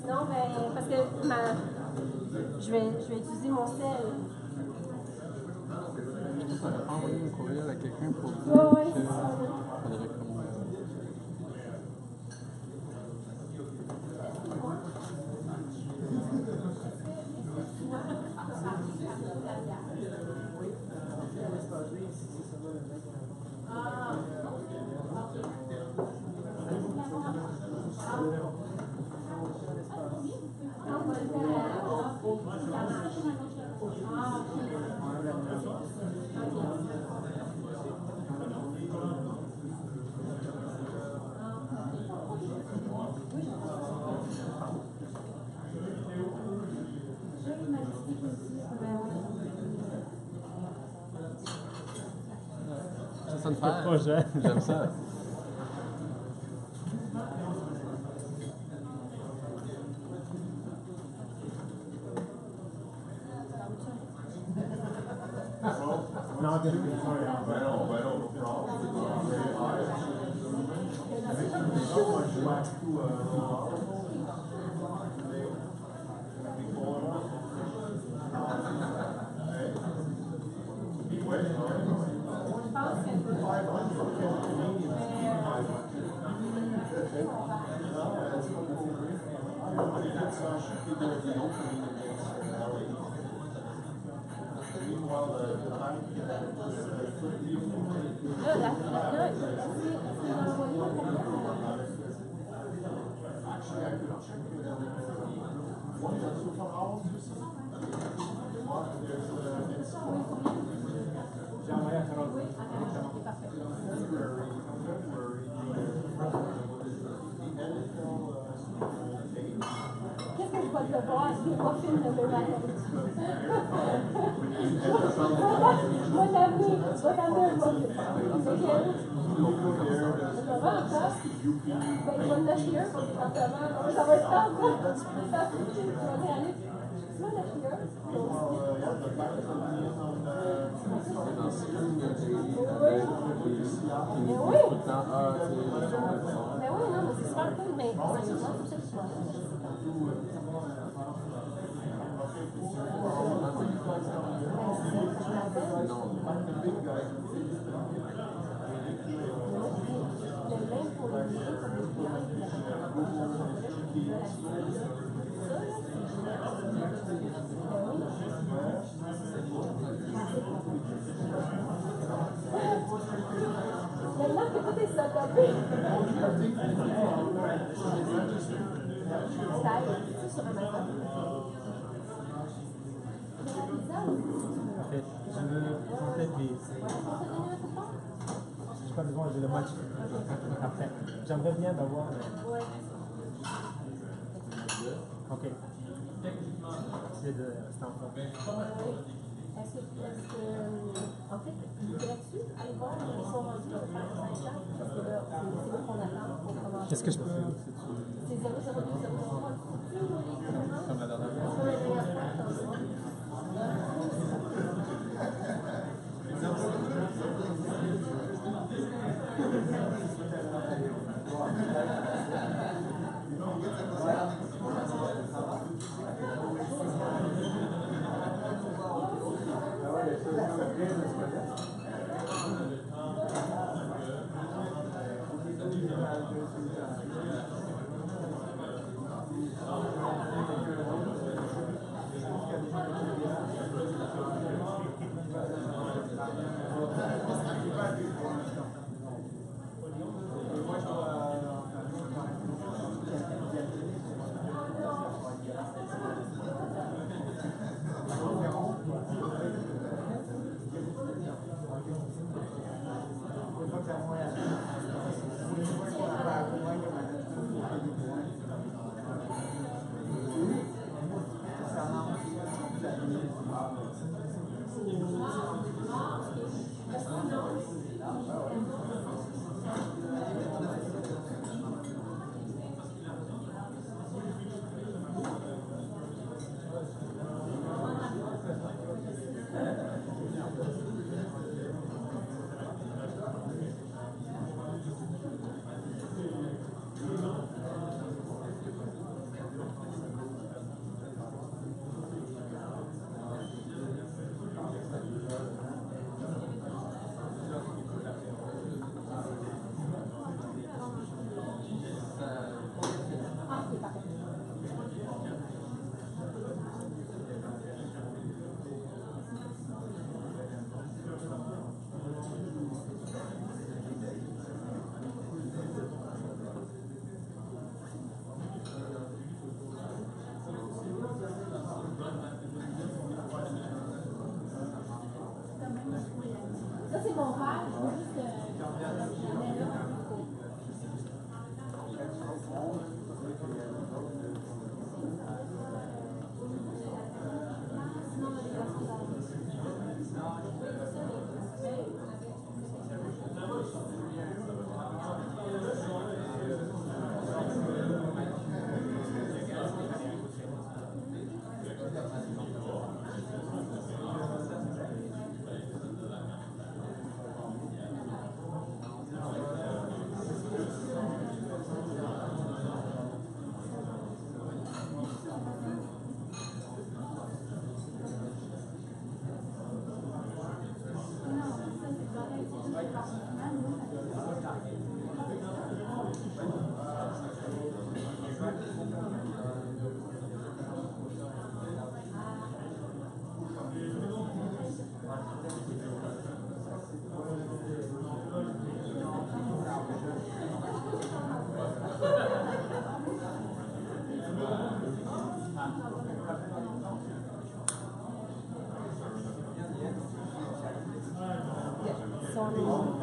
Non, mais parce que je vais utiliser mon sel. Ça va envoyer un courriel à quelqu'un pour dire Ouais, que faudrait qu'on... Ça me fait projet. J'aime ça. Non, Qu'est-ce que je dois te voir? Les profils de mes malades. Je vais t'amener un profil. Lequel? Ça va encore? Ben, je vais te lâcher un pour le département. Ça va être tard, ça. Tu vas dire, allez, tu vas lâcher un. Oui. Oui. Ben oui, non, mais c'est super cool, mais sérieusement, c'est ça que tu vois. Maintenant que tout est setupé. C'est sur Amazon. Ok, je veux en fait des... J'ai pas besoin, j'ai le match après. J'aimerais bien d'avoir... Ok. C'est de Stanford. Est-ce que, en fait, là-dessus, allez voir, ils sont rendus dans le parc Saint-Jean, parce que là, c'est là qu'on attend pour commencer. Qu'est-ce que je peux... C'est 00203. Comme la dernière fois. Comme la dernière fois, attention.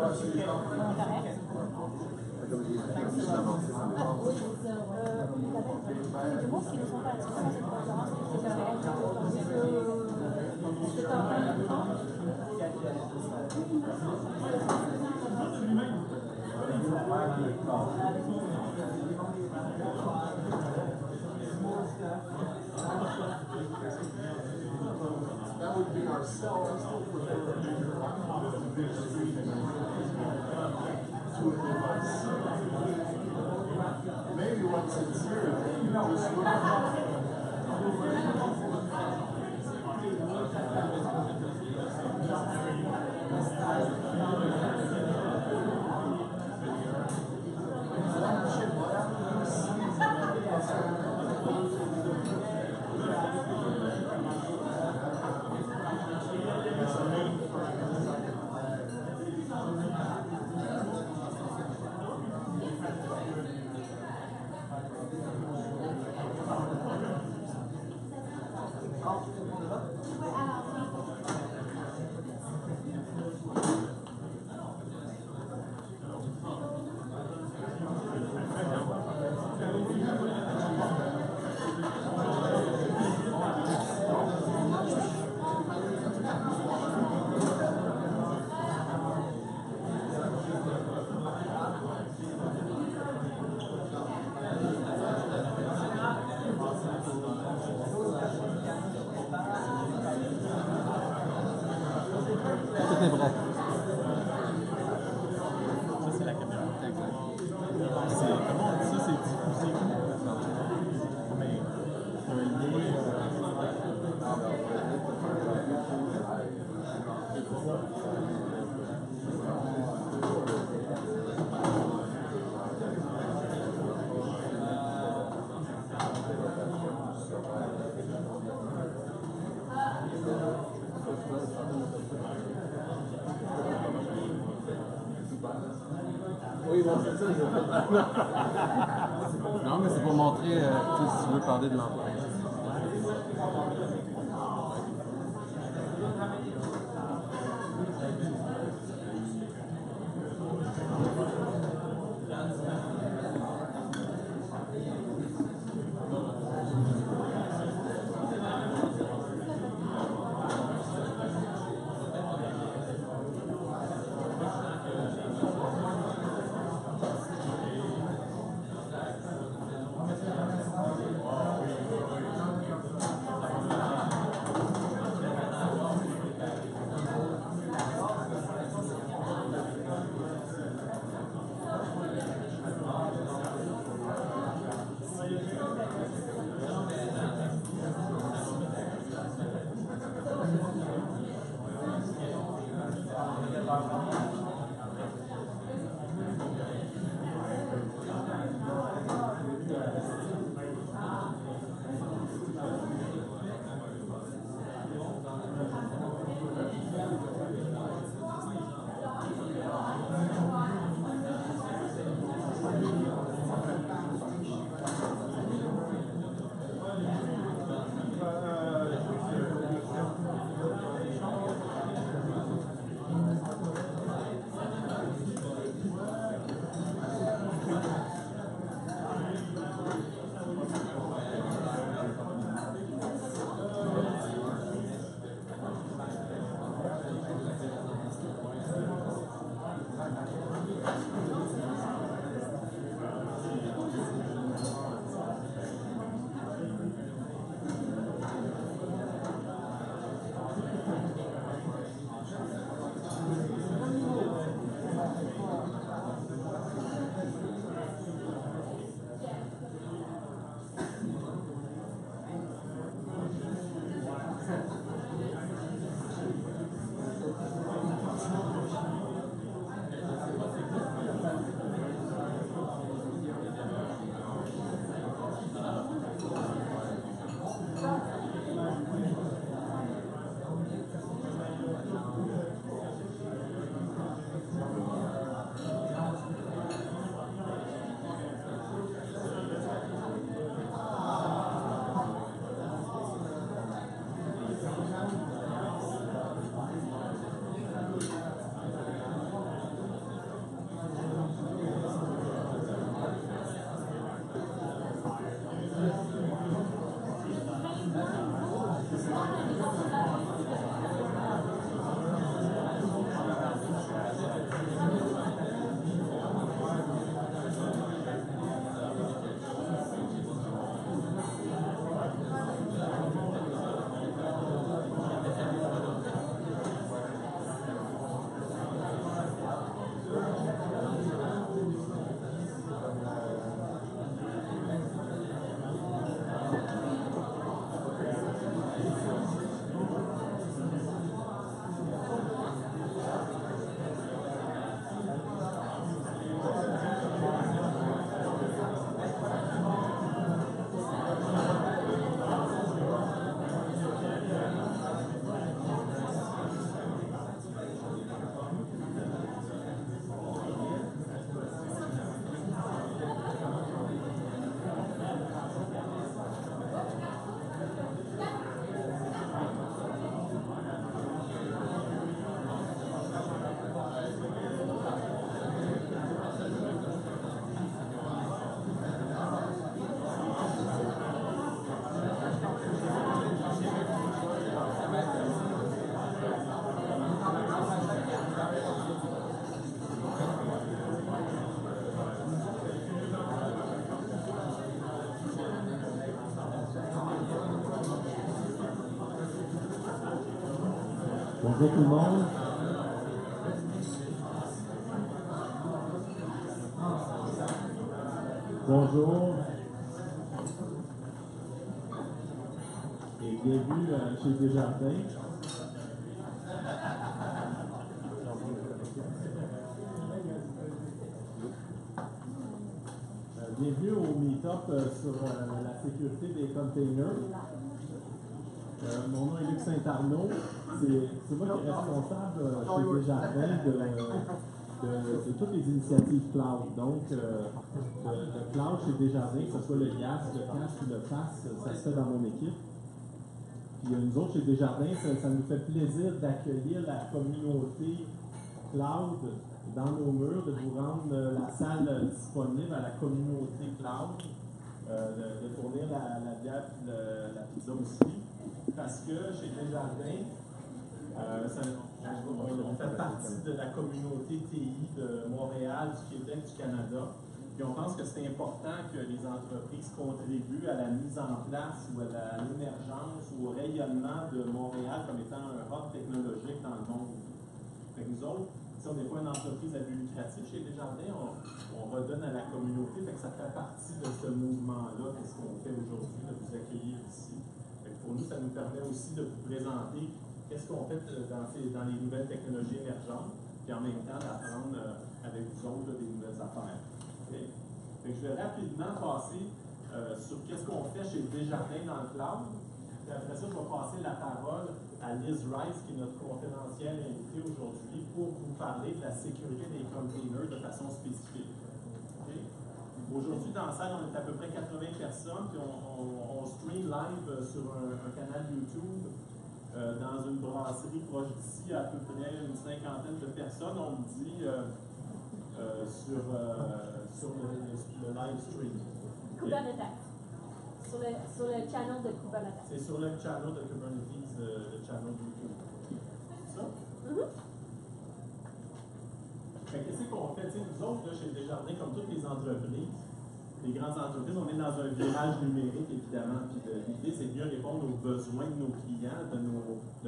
Du moins, s'ils ne sont pas inscrits dans cette conférence, c'est correct. C'est un That would be ourselves maybe what's sincere, just Tout est vrai. Ça, c'est la caméra. C'est, comment on dit ça? C'est diffusé. Mais un lien. Oui, non, c'est ça. Non, mais c'est pour montrer, tu sais, si tu veux parler de l'emploi. Bonjour tout le monde. Bonjour. Et bienvenue chez Desjardins. Bienvenue au meet-up sur la sécurité des containers. Mon nom est Luc Saint-Arnaud. C'est moi qui est responsable chez Desjardins de toutes les initiatives cloud. Donc, le cloud chez Desjardins, que ce soit le GAS, le CAS ou le FAS, ça se fait dans mon équipe. Puis nous autres, chez Desjardins, ça nous fait plaisir d'accueillir la communauté cloud dans nos murs, de vous rendre la salle disponible à la communauté cloud, de fournir la bière et la pizza aussi. Parce que chez Desjardins, on fait partie de la communauté TI de Montréal, du Québec, du Canada. Puis on pense que c'est important que les entreprises contribuent à la mise en place ou à l'émergence ou au rayonnement de Montréal comme étant un hub technologique dans le monde. Fait que nous autres, si on n'est pas une entreprise à but lucratif chez Desjardins, on redonne à la communauté, fait que ça fait partie de ce mouvement-là, qu'est-ce qu'on fait aujourd'hui, de vous accueillir ici. Fait que pour nous, ça nous permet aussi de vous présenter qu'est-ce qu'on fait dans les nouvelles technologies émergentes, puis en même temps d'apprendre avec vous autres des nouvelles affaires. Okay? Fait que je vais rapidement passer sur qu'est-ce qu'on fait chez Desjardins dans le cloud. Puis après ça, je vais passer la parole à Liz Rice, qui est notre conférencière invitée aujourd'hui, pour vous parler de la sécurité des containers de façon spécifique. Okay? Aujourd'hui, dans la salle, on est à peu près 80 personnes, puis on stream live sur un canal YouTube. Dans une brasserie proche d'ici, à peu près une cinquantaine de personnes, on me dit sur le live stream. Kubernetes. Sur le channel de Kubernetes. C'est sur le channel de Kubernetes, le channel YouTube. C'est ça? Qu'est-ce qu'on fait? Nous autres, là, chez Desjardins, comme toutes les entreprises, les grandes entreprises, on est dans un virage numérique, évidemment. Puis l'idée, c'est de mieux répondre aux besoins de nos clients, de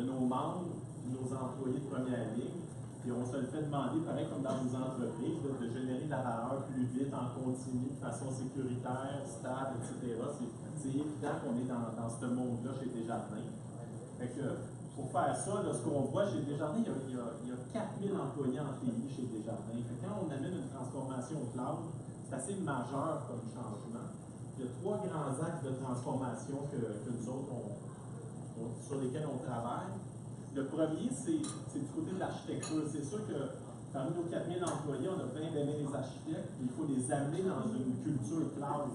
nos membres, de nos employés de première ligne. Puis on se le fait demander, pareil comme dans nos entreprises, de générer de la valeur plus vite, en continu, de façon sécuritaire, stable, etc. C'est évident qu'on est dans ce monde-là chez Desjardins. Fait que, pour faire ça, là, ce qu'on voit chez Desjardins, il y a 4000 employés en TI chez Desjardins. Fait que quand on amène une transformation au cloud, c'est assez majeur comme changement. Il y a 3 grands axes de transformation que nous autres, sur lesquels on travaille. Le premier, c'est du côté de l'architecture. C'est sûr que parmi nos 4000 employés, on a plein d'aimer les architectes. Il faut les amener dans une culture cloud.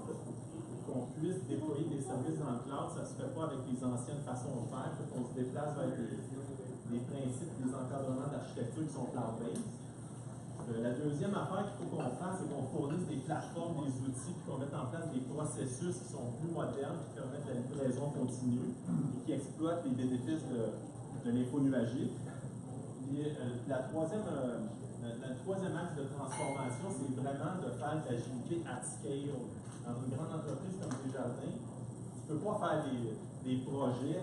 Qu'on puisse déployer des services dans le cloud, ça ne se fait pas avec les anciennes façons de faire. Il faut qu'on se déplace vers des principes, des encadrements d'architecture qui sont cloud-based. La deuxième affaire qu'il faut qu'on fasse, c'est qu'on fournisse des plateformes, des outils, puis qu'on mette en place des processus qui sont plus modernes, qui permettent la livraison continue et qui exploitent les bénéfices de l'info nuagique. Et le troisième axe de transformation, c'est vraiment de faire de l'agilité at scale. Dans une grande entreprise comme Desjardins, tu ne peux pas faire des projets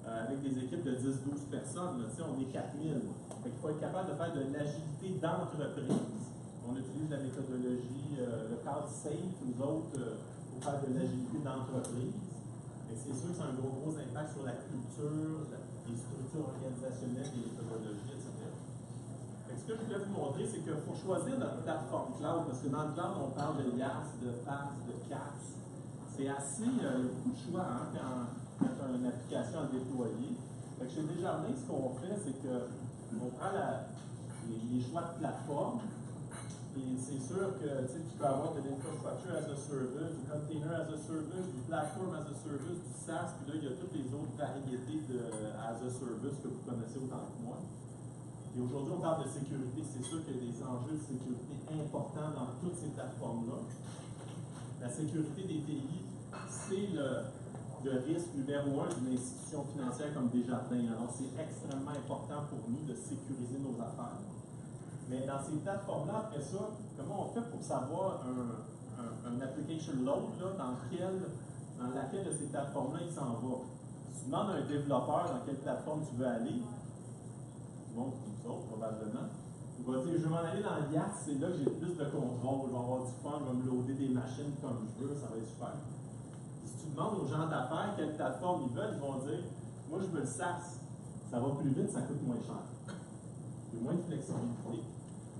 avec des équipes de 10-12 personnes. Là, on est 4000. Il faut être capable de faire de l'agilité d'entreprise. On utilise la méthodologie, le cadre SAFE, nous autres, pour faire de l'agilité d'entreprise. C'est sûr que c'est un gros impact sur la culture, les structures organisationnelles, les méthodologies, etc. Ce que je voulais vous montrer, c'est qu'il faut choisir notre plateforme cloud, parce que dans le cloud, on parle de IaaS, de PaaS, de CaaS. C'est assez, il y a beaucoup de choix quand tu as une application à déployer. Chez Desjardins, ce qu'on fait, c'est qu'on prend les choix de plateforme, et c'est sûr que tu peux avoir de l'infrastructure as a service, du container as a service, du platform as a service, du SaaS, puis là, il y a toutes les autres variétés de as a service que vous connaissez autant que moi. Et aujourd'hui, on parle de sécurité. C'est sûr qu'il y a des enjeux de sécurité importants dans toutes ces plateformes-là. La sécurité des TI, c'est le risque numéro 1 d'une institution financière comme Desjardins. Alors, c'est extrêmement important pour nous de sécuriser nos affaires. Mais dans ces plateformes-là, après ça, comment on fait pour savoir un application load là, dans laquelle de ces plateformes-là il s'en va? Si tu demandes à un développeur dans quelle plateforme tu veux aller, du monde qui nous autres, probablement. Il va dire, je vais m'en aller dans YAS, c'est là que j'ai plus de contrôle, je vais avoir du fun, je vais me loader des machines comme je veux, ça va être super. Si tu demandes aux gens d'affaires quelle plateforme ils veulent, ils vont dire, moi je veux le SaaS, ça va plus vite, ça coûte moins cher. Il y a moins de flexibilité.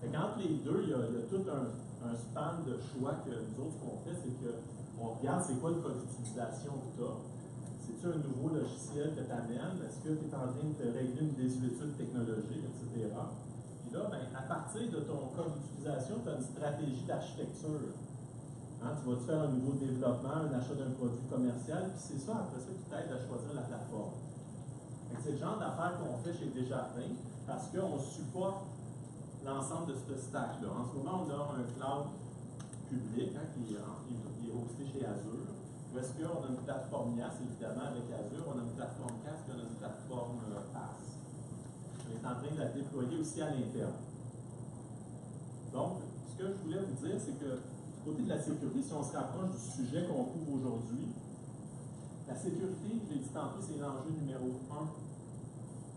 Et entre les deux, il y a tout un span de choix que nous autres, ce qu'on fait, c'est qu'on regarde c'est quoi le cas d'utilisation que tu as. C'est-tu un nouveau logiciel que tu amènes? Est-ce que tu es en train de régler une désuétude technologique, etc.? Puis là, ben, à partir de ton cas d'utilisation, tu as une stratégie d'architecture. Hein, tu vas te faire un nouveau développement, un achat d'un produit commercial, puis c'est ça, après ça, qui t'aide à choisir la plateforme. C'est le genre d'affaires qu'on fait chez Desjardins, parce qu'on supporte l'ensemble de ce stack-là. En ce moment, on a un cloud public qui est hosté chez Azure. Où est-ce qu'on a une plateforme YAS, évidemment, avec Azure, on a une plateforme CAS, puis on a une plateforme PaaS. On est en train de la déployer aussi à l'interne. Donc, ce que je voulais vous dire, c'est que du côté de la sécurité, si on se rapproche du sujet qu'on couvre aujourd'hui, la sécurité, je l'ai dit tantôt, c'est l'enjeu numéro 1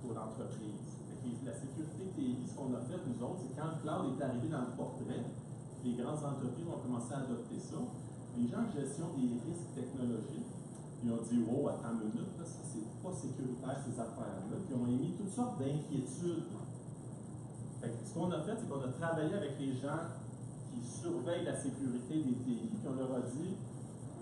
pour l'entreprise. La sécurité TI, ce qu'on a fait, nous autres, c'est quand le cloud est arrivé dans le portrait, les grandes entreprises ont commencé à adopter ça. Les gens en gestion des risques technologiques, ils ont dit, oh, attends une minute, là, ça, c'est pas sécuritaire, ces affaires-là. Puis ils ont émis toutes sortes d'inquiétudes. Ce qu'on a fait, c'est qu'on a travaillé avec les gens qui surveillent la sécurité des TI, puis on leur a dit,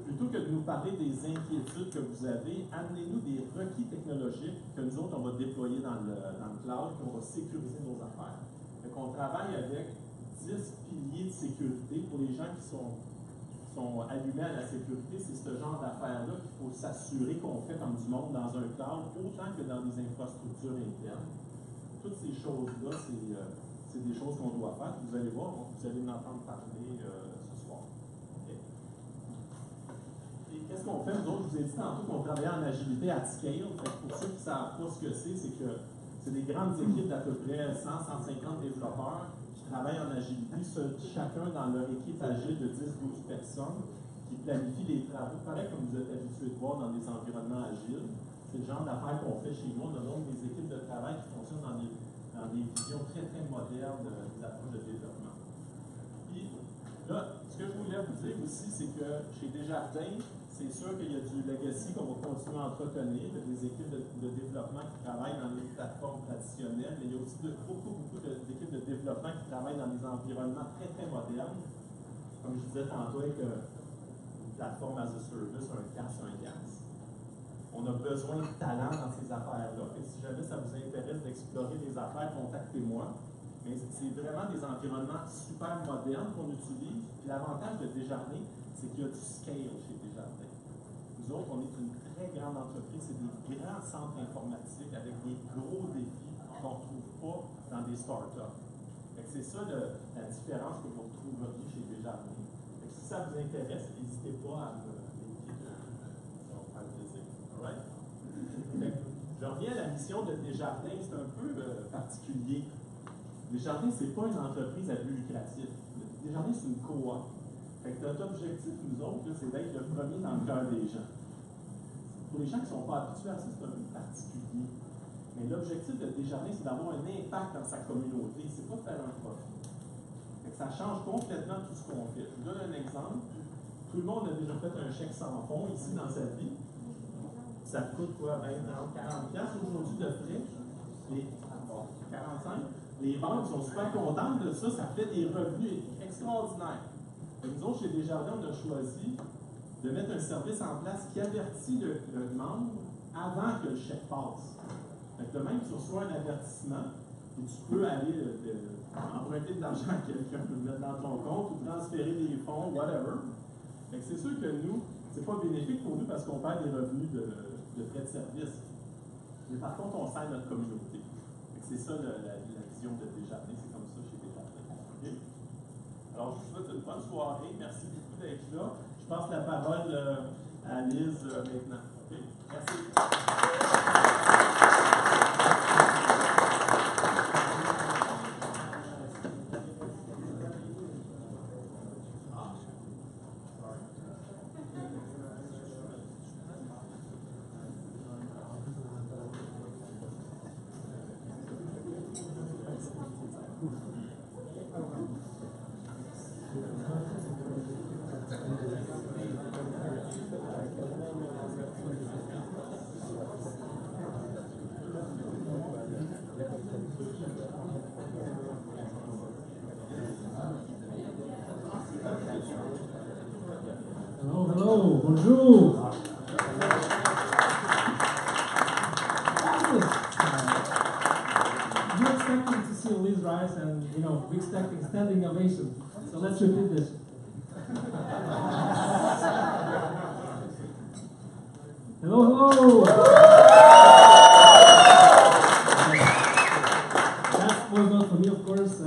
plutôt que de nous parler des inquiétudes que vous avez, amenez-nous des requis technologiques que nous autres, on va déployer dans le cloud, puis on va sécuriser nos affaires. Donc, on travaille avec 10 piliers de sécurité pour les gens qui sont allumés à la sécurité. C'est ce genre d'affaires-là qu'il faut s'assurer qu'on fait comme du monde dans un cloud, autant que dans des infrastructures internes. Toutes ces choses-là, c'est des choses qu'on doit faire. Vous allez voir, vous allez m'entendre parler ce soir. Okay. Et qu'est-ce qu'on fait? Nous autres, je vous ai dit tantôt qu'on travaillait en agilité at scale. Pour ceux qui ne savent pas ce que c'est que c'est des grandes équipes d'à peu près 100-150 développeurs qui travaillent en agilité, chacun dans leur équipe agile de 10-12 personnes, qui planifient les travaux, pareil comme vous êtes habitués de voir dans des environnements agiles. C'est le genre d'affaires qu'on fait chez nous. On a donc des équipes de travail qui fonctionnent dans des visions très, très modernes des approches de développement. Puis là, ce que je voulais vous dire aussi, c'est que chez Desjardins, c'est sûr qu'il y a du legacy qu'on va continuer à entretenir, il y a des équipes de développement qui travaillent dans les plateformes traditionnelles, mais il y a aussi beaucoup d'équipes de développement qui travaillent dans des environnements très, très modernes. Comme je disais tantôt avec une plateforme as a service, un CAS, un GAS. On a besoin de talent dans ces affaires-là. Et si jamais ça vous intéresse d'explorer des affaires, contactez-moi. Mais c'est vraiment des environnements super modernes qu'on utilise. Puis l'avantage de Desjardins, c'est qu'il y a du scale chez Desjardins. Nous autres, on est une très grande entreprise, c'est des grands centres informatiques avec des gros défis qu'on ne retrouve pas dans des startups. C'est ça la différence que vous retrouveriez chez Desjardins. Si ça vous intéresse, n'hésitez pas à me l'écrire. Ça va faire plaisir. Right? Je reviens à la mission de Desjardins, c'est un peu particulier. Desjardins, ce n'est pas une entreprise à but lucratif. Desjardins, c'est une coop. Notre objectif, nous autres, c'est d'être le premier dans le cœur des gens. Pour les gens qui ne sont pas habitués à ça, c'est un peu particulier. Mais l'objectif de Desjardins, c'est d'avoir un impact dans sa communauté. C'est pas de faire un profit. Ça change complètement tout ce qu'on fait. Je vous donne un exemple. Tout le monde a déjà fait un chèque sans fond ici dans sa vie. Ça coûte quoi? 20, 30, 40$ aujourd'hui de frais. 45. Les banques sont super contentes de ça. Ça fait des revenus extraordinaires. Nous autres, chez Desjardins, on a choisi de mettre un service en place qui avertit le membre avant que le chèque passe. Le même, tu reçois un avertissement et tu peux aller emprunter de l'argent à quelqu'un, le mettre dans ton compte ou transférer des fonds, whatever. C'est sûr que nous, c'est pas bénéfique pour nous parce qu'on perd des revenus de frais de service. Mais par contre, on sert notre communauté. C'est ça la vision de Desjardins, c'est comme ça chez Desjardins. Okay? Alors, je vous souhaite une bonne soirée. Merci beaucoup d'être là. Je passe la parole à Lise maintenant. Okay? Merci. Bonjour. You're expecting to see Liz rise, and we're expecting standing ovation. So let's repeat this. Hello, hello. That was not for me, of course.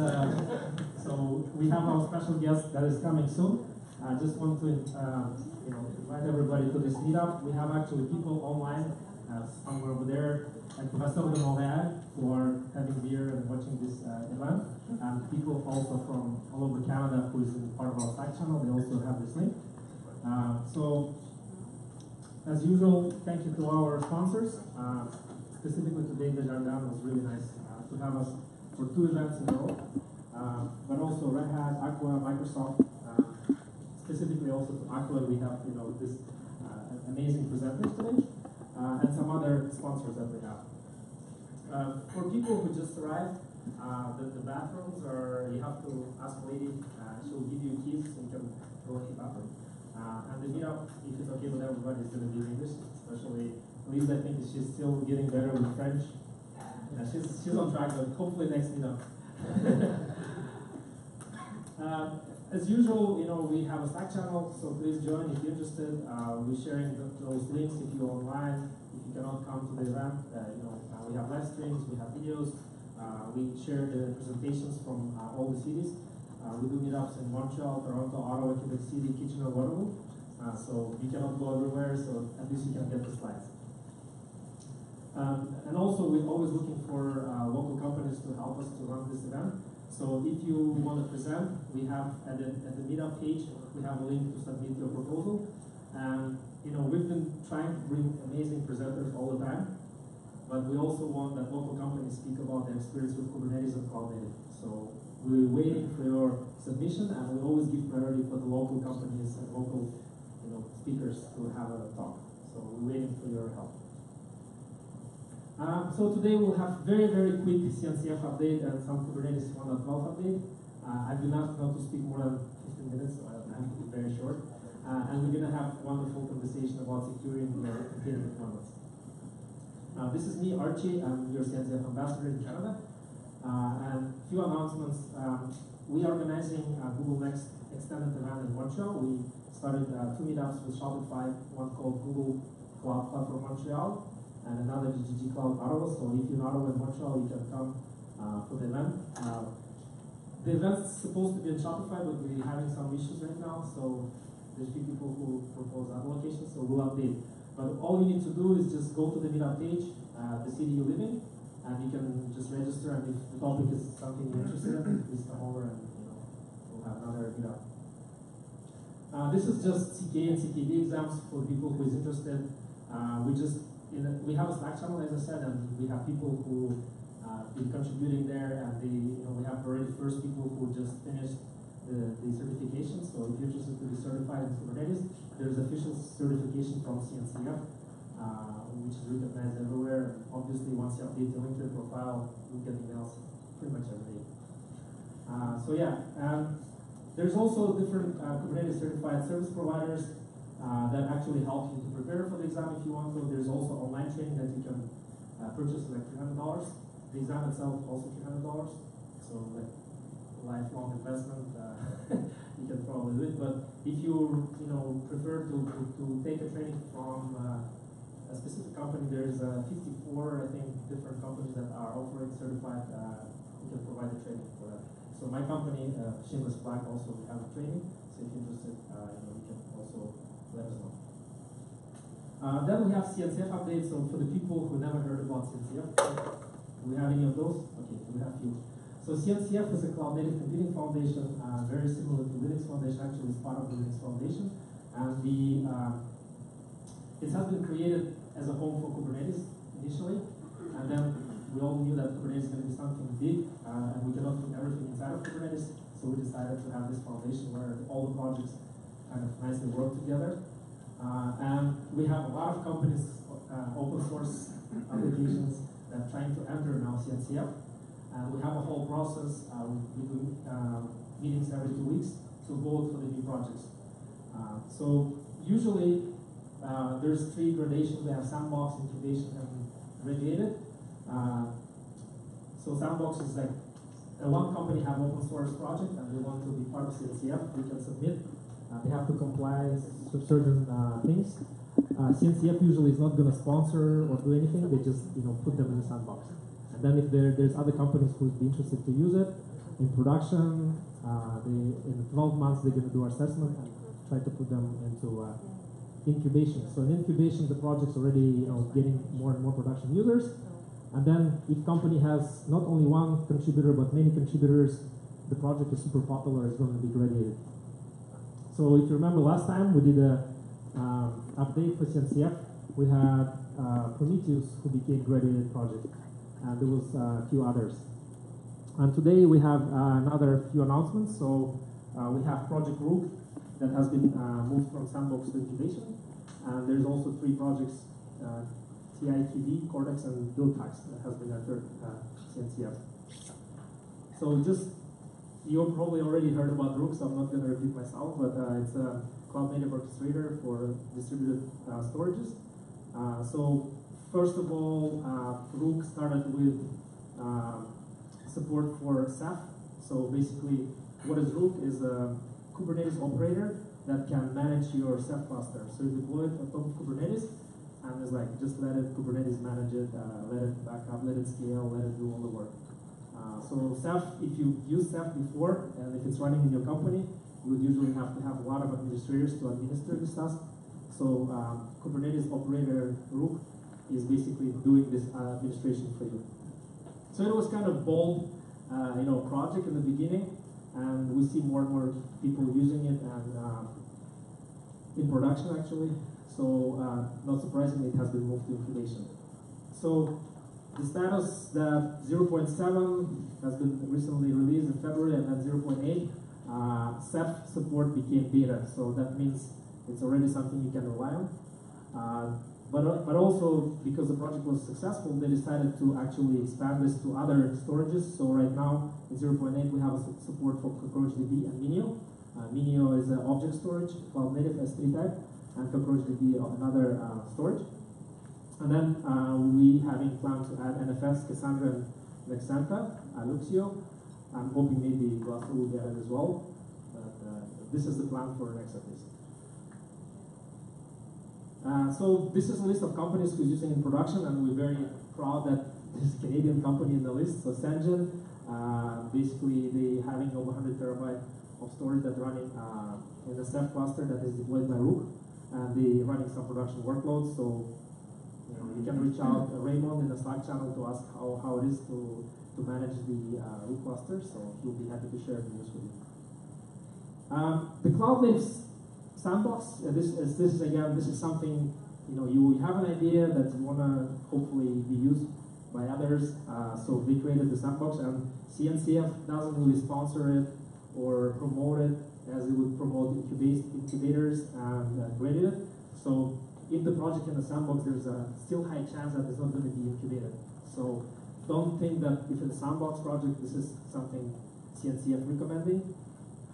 So we have our special guest that is coming soon. I just want to invite everybody to this meetup. We have actually people online, somewhere over there at Professor de Montréal, who are having beer and watching this event, and people also from all over Canada who is in part of our Slack channel. They also have this link. So, as usual, thank you to our sponsors. Specifically today, Desjardins was really nice to have us for 2 events in a row. But also Red Hat, Aqua, Microsoft. Specifically also to Aqua, we have this amazing presenters today, and some other sponsors that we have. For people who just arrived, the bathrooms are, you have to ask a lady, she'll give you keys so you can go in the bathroom. And the meetup, if it's okay with everybody, is going to be in English, especially Liz. I think she's still getting better with French. She's on track, but hopefully next meetup. As usual, we have a Slack channel, so please join if you're interested. We're sharing those links if you're online. If you cannot come to the event, we have live streams, we have videos. We share the presentations from all the cities. We do meetups in Montreal, Toronto, Ottawa, Quebec City, Kitchener, Waterloo. So you cannot go everywhere, so at least you can get the slides. And also, we're always looking for local companies to help us to run this event. So if you want to present, we have at the meetup page, we have a link to submit your proposal. And we've been trying to bring amazing presenters all the time, but we also want that local companies speak about their experience with Kubernetes and Cloud Native. So we're waiting for your submission, and we always give priority for the local companies and local speakers to have a talk. So we're waiting for your help. So today we'll have very, very quick CNCF update and some Kubernetes 1.12 update. I do not want to speak more than 15 minutes, so I have to be very short. And we're going to have wonderful conversation about securing your container deployments. This is me, Archie. I'm your CNCF ambassador in Canada. And a few announcements. We are organizing Google Next extended event in Montreal. We started 2 meetups with Shopify, one called Google Cloud Platform Montreal, and another GGG Cloud Ottawa. So if you're in Ottawa and Montreal, you can come for the event. The event's supposed to be in Shopify, but we're having some issues right now. So there's few people who propose other locations, so we'll update. But all you need to do is just go to the meetup page, the city you live in, and you can just register. And if the topic is something you're interested in, please come over and we'll have another meetup. This is just CK and CKD exams for people who is interested. We have a Slack channel, as I said, and we have people who been contributing there, and we have already first people who just finished the certification. So if you're interested to be certified in Kubernetes, there's official certification from CNCF, which is recognized everywhere. Obviously, once you update your LinkedIn profile, you get emails pretty much every day. So yeah, there's also different Kubernetes certified service providers that actually help you to prepare for the exam if you want to. There's also online training that you can purchase for like $300. The exam itself also $300. So like lifelong investment, you can probably do it. But if you prefer to take a training from a specific company, there's 54 I think different companies that are offering certified. You can provide the training for that. So my company, Shameless Flag, also we have a training. So if you're interested, you can also let us know. Then we have CNCF updates. So for the people who never heard about CNCF, do we have any of those? Okay, we have few. So CNCF is a cloud native computing foundation, very similar to Linux Foundation. Actually, it's part of the Linux Foundation, and it has been created as a home for Kubernetes initially, and then we all knew that Kubernetes is going to be something big, and we cannot put everything inside of Kubernetes. So we decided to have this foundation where all the projects kind of nicely work together. And we have a lot of companies, open source applications that are trying to enter now CNCF. And we have a whole process. We do meetings every 2 weeks to vote for the new projects. So usually there's 3 gradations. We have sandbox, incubation, and regulated. So sandbox is like one company have open source project and they want to be part of CNCF. They can submit. They have to comply to certain things. CNCF usually is not going to sponsor or do anything. They just put them in the sandbox. And then if there's other companies who would be interested to use it in production, in 12 months they're going to do assessment and try to put them into incubation. So in incubation, the project's already getting more and more production users. And then if company has not only one contributor but many contributors, the project is super popular, it's going to be graduated. So if you remember last time we did a update for CNCF, we had Prometheus who became graduated project, and there was a few others. And today we have another few announcements. So we have Project Rook that has been moved from sandbox to incubation, and there's also 3 projects, TITD, Cortex, and BuildPacks that has been entered CNCF. So you probably already heard about Rook, so I'm not going to repeat myself, but it's a cloud-native orchestrator for distributed storages. So first of all, Rook started with support for Ceph. So basically, what is Rook is a Kubernetes operator that can manage your Ceph cluster. So you deploy it on top of Kubernetes, and it's like, just let it, Kubernetes manage it, let it back up, let it scale, let it do all the work. So Ceph, if you use Ceph before, and if it's running in your company, you would usually have to have a lot of administrators to administer this task. So Kubernetes operator Rook is basically doing this administration for you. So it was kind of bold, project in the beginning, and we see more and more people using it, and in production actually. So not surprisingly, it has been moved to incubation. So the status that 0.7 has been recently released in February, and then 0.8, Ceph support became beta. So that means it's already something you can rely on. But also, because the project was successful, they decided to actually expand this to other storages. So right now, in 0.8, we have support for CockroachDB and Minio. Minio is an object storage, cloud native S3 type, and CockroachDB another storage. And then we having plans to add NFS, Cassandra, and Nexenta, Luxio. I'm hoping maybe Glasgow will get it as well. But this is the plan for next at least. So this is a list of companies who's using in production, and we're very proud that there's a Canadian company in the list. So Sengen, basically they having over 100 terabyte of storage that running in a Ceph cluster that is deployed by Rook, and they running some production workloads. So you can reach out to Raymond in the Slack channel to ask how it is to manage the Rook cluster. So he'll be happy to share the news with you. The cloud native sandbox. This is something you have an idea that you wanna hopefully be used by others. So they created the sandbox, and CNCF doesn't really sponsor it or promote it as it would promote incubators and graded it. So if the project in the sandbox, there's a still high chance that it's not going to be incubated. So don't think that if it's a sandbox project, this is something CNCF recommending,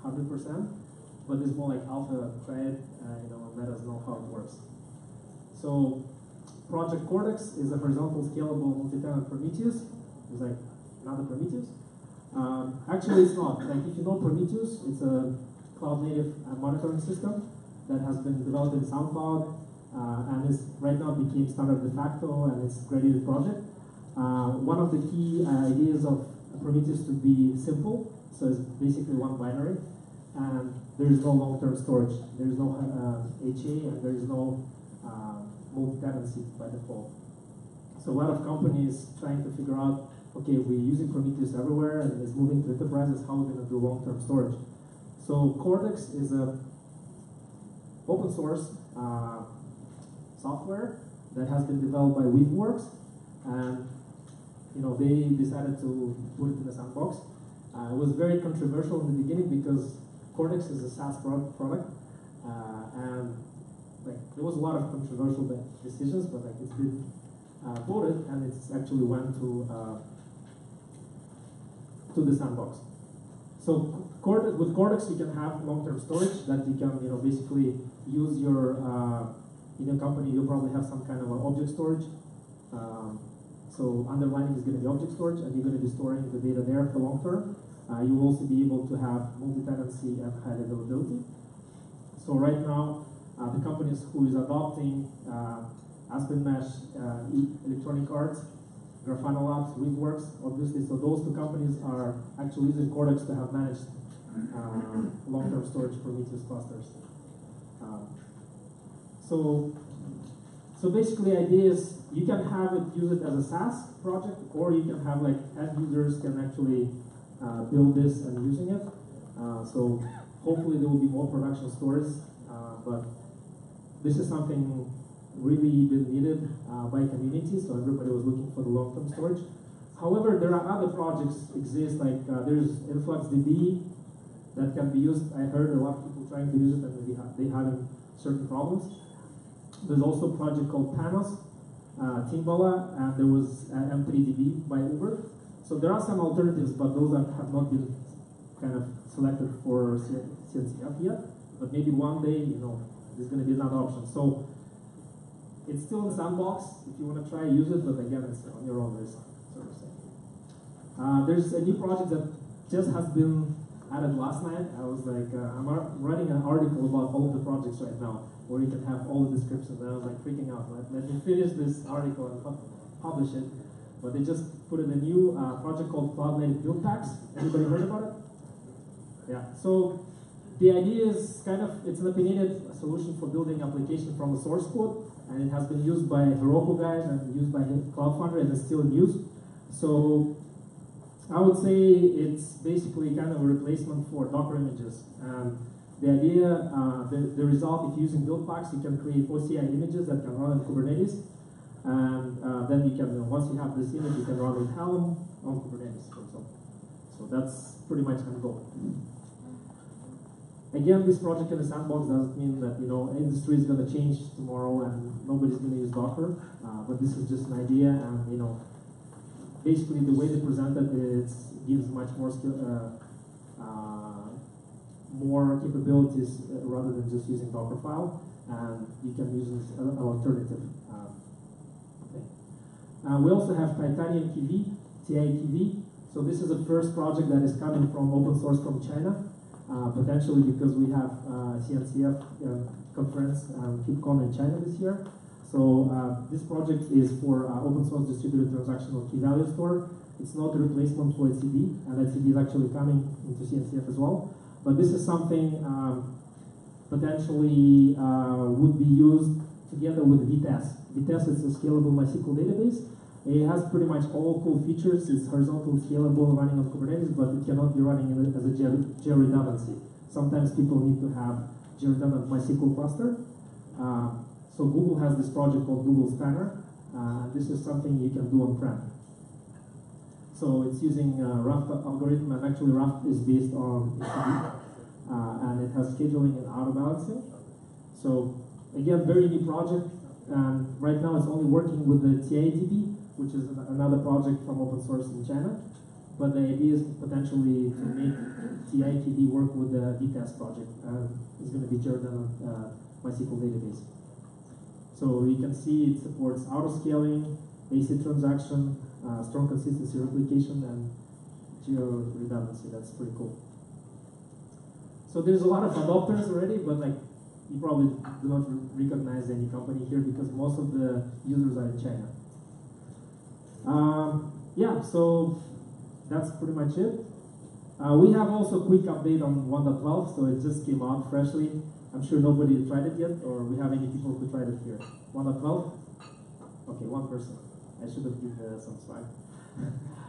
100%. But it's more like alpha, try it, and let us know how it works. So Project Cortex is a horizontal scalable multi-tenant Prometheus. It's like another Prometheus. Actually, it's not. Like if you know Prometheus, it's a cloud-native monitoring system that has been developed in SoundCloud, and is right now became standard de facto, and it's a graduated project. One of the key ideas of Prometheus to be simple, so it's basically one binary, and there is no long-term storage. There is no HA, and there is no multi-tenancy by default. So a lot of companies trying to figure out, okay, we're using Prometheus everywhere, and it's moving to enterprises, how are we going to do long-term storage? So Cortex is a open source software that has been developed by Weaveworks, and they decided to put it in the sandbox. It was very controversial in the beginning because Cortex is a SaaS product, and there was a lot of controversial decisions, but it's been voted, and it's actually went to the sandbox. So with Cortex, you can have long-term storage that you can basically use your in your company, you'll probably have some kind of an object storage. So underlying is going to be object storage, and you're going to be storing the data there for long term. You will also be able to have multi-tenancy and high availability. So right now, the companies who is adopting Aspen Mesh, Electronic Arts, Grafana Labs, Weaveworks, obviously, so those two companies are actually using Cortex to have managed long-term storage Prometheus clusters. So basically, the idea is you can have it, use it as a SaaS project, or you can have like end users can actually build this and using it. So hopefully there will be more production stores, but this is something really been needed by community, so everybody was looking for the long-term storage. However, there are other projects exist, like there's InfluxDB that can be used. I heard a lot of people trying to use it and they having certain problems. There's also a project called Panos, Timbala, and there was M3DB by Uber. So there are some alternatives, but those have not been kind of selected for CNCF yet. But maybe one day, there's going to be another option. So it's still in sandbox. If you want to try, use it, but again, it's on your own risk, sort of thing. There's a new project that just has been added last night. I was like, I'm writing an article about all of the projects right now, where you can have all the descriptions. And I was like freaking out. Let me finish this article and publish it. But they just put in a new project called Cloud Native Build Packs. Anybody heard about it? Yeah. So the idea is it's an opinionated solution for building application from the source code, and it has been used by Heroku guys and used by Cloudflare, and it's still in use. So I would say it's basically kind of a replacement for Docker images. And the idea, the result, if you're using build packs, you can create OCI images that can run in Kubernetes. And then you can, once you have this image, you can run with Helm on Kubernetes, for example. So that's pretty much the goal. Again, this project in the sandbox doesn't mean that industry is going to change tomorrow and nobody's going to use Docker. But this is just an idea, and basically the way they present it gives much more more capabilities rather than just using Dockerfile, and you can use this as an alternative. We also have Titanium TV, TI-TV. So this is the first project that is coming from open source from China. Potentially because we have CNCF conference, KubeCon in China this year. So this project is for open source distributed transactional key value store. It's not a replacement for etcd, and etcd is actually coming into CNCF as well. But this is something potentially would be used together with VTES. VTES is a scalable MySQL database. It has pretty much all cool features. It's horizontal, scalable, running on Kubernetes, but it cannot be running as a geo-redundancy. Sometimes people need to have geo-redundant MySQL cluster. So Google has this project called Google Spanner. This is something you can do on-prem. So it's using Raft algorithm, and actually Raft is based on etcd, and it has scheduling and auto-balancing. So again, very new project. And right now it's only working with the TI-DB, which is another project from open source in China. But the idea is potentially to make TI-DB work with the VTES project. It's going to be Jordan MySQL database. So you can see it supports auto-scaling, AC transaction, strong consistency replication, and geo-redundancy. That's pretty cool. So there's a lot of adopters already, but you probably do not recognize any company here because most of the users are in China. Yeah, so that's pretty much it. We have also a quick update on 1.12, so it just came out freshly. I'm sure nobody tried it yet, or we have any people who tried it here. 1.12? Okay, one person. I should have given some slide.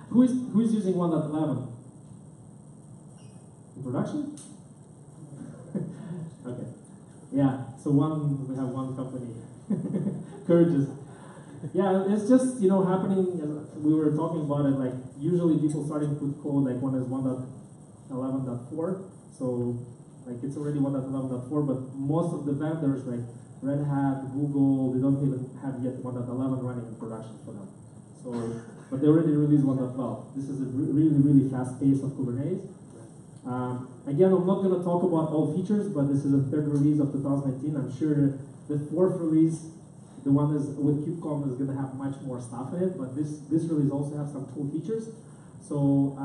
Who is using 1.11? In production? Okay. Yeah, so we have one company. Courageous. Yeah, it's just, happening, we were talking about it, usually people starting to put code, one is 1.11.4, so, it's already 1.11.4, but most of the vendors, Red Hat, Google, they don't even have yet 1.11 running in production for them. So, but they already released 1.12. This is a really, really fast pace of Kubernetes. Again, I'm not going to talk about all features, but this is a third release of 2019. I'm sure The fourth release, the one is with KubeCon, is going to have much more stuff in it, but this release also has some cool features. So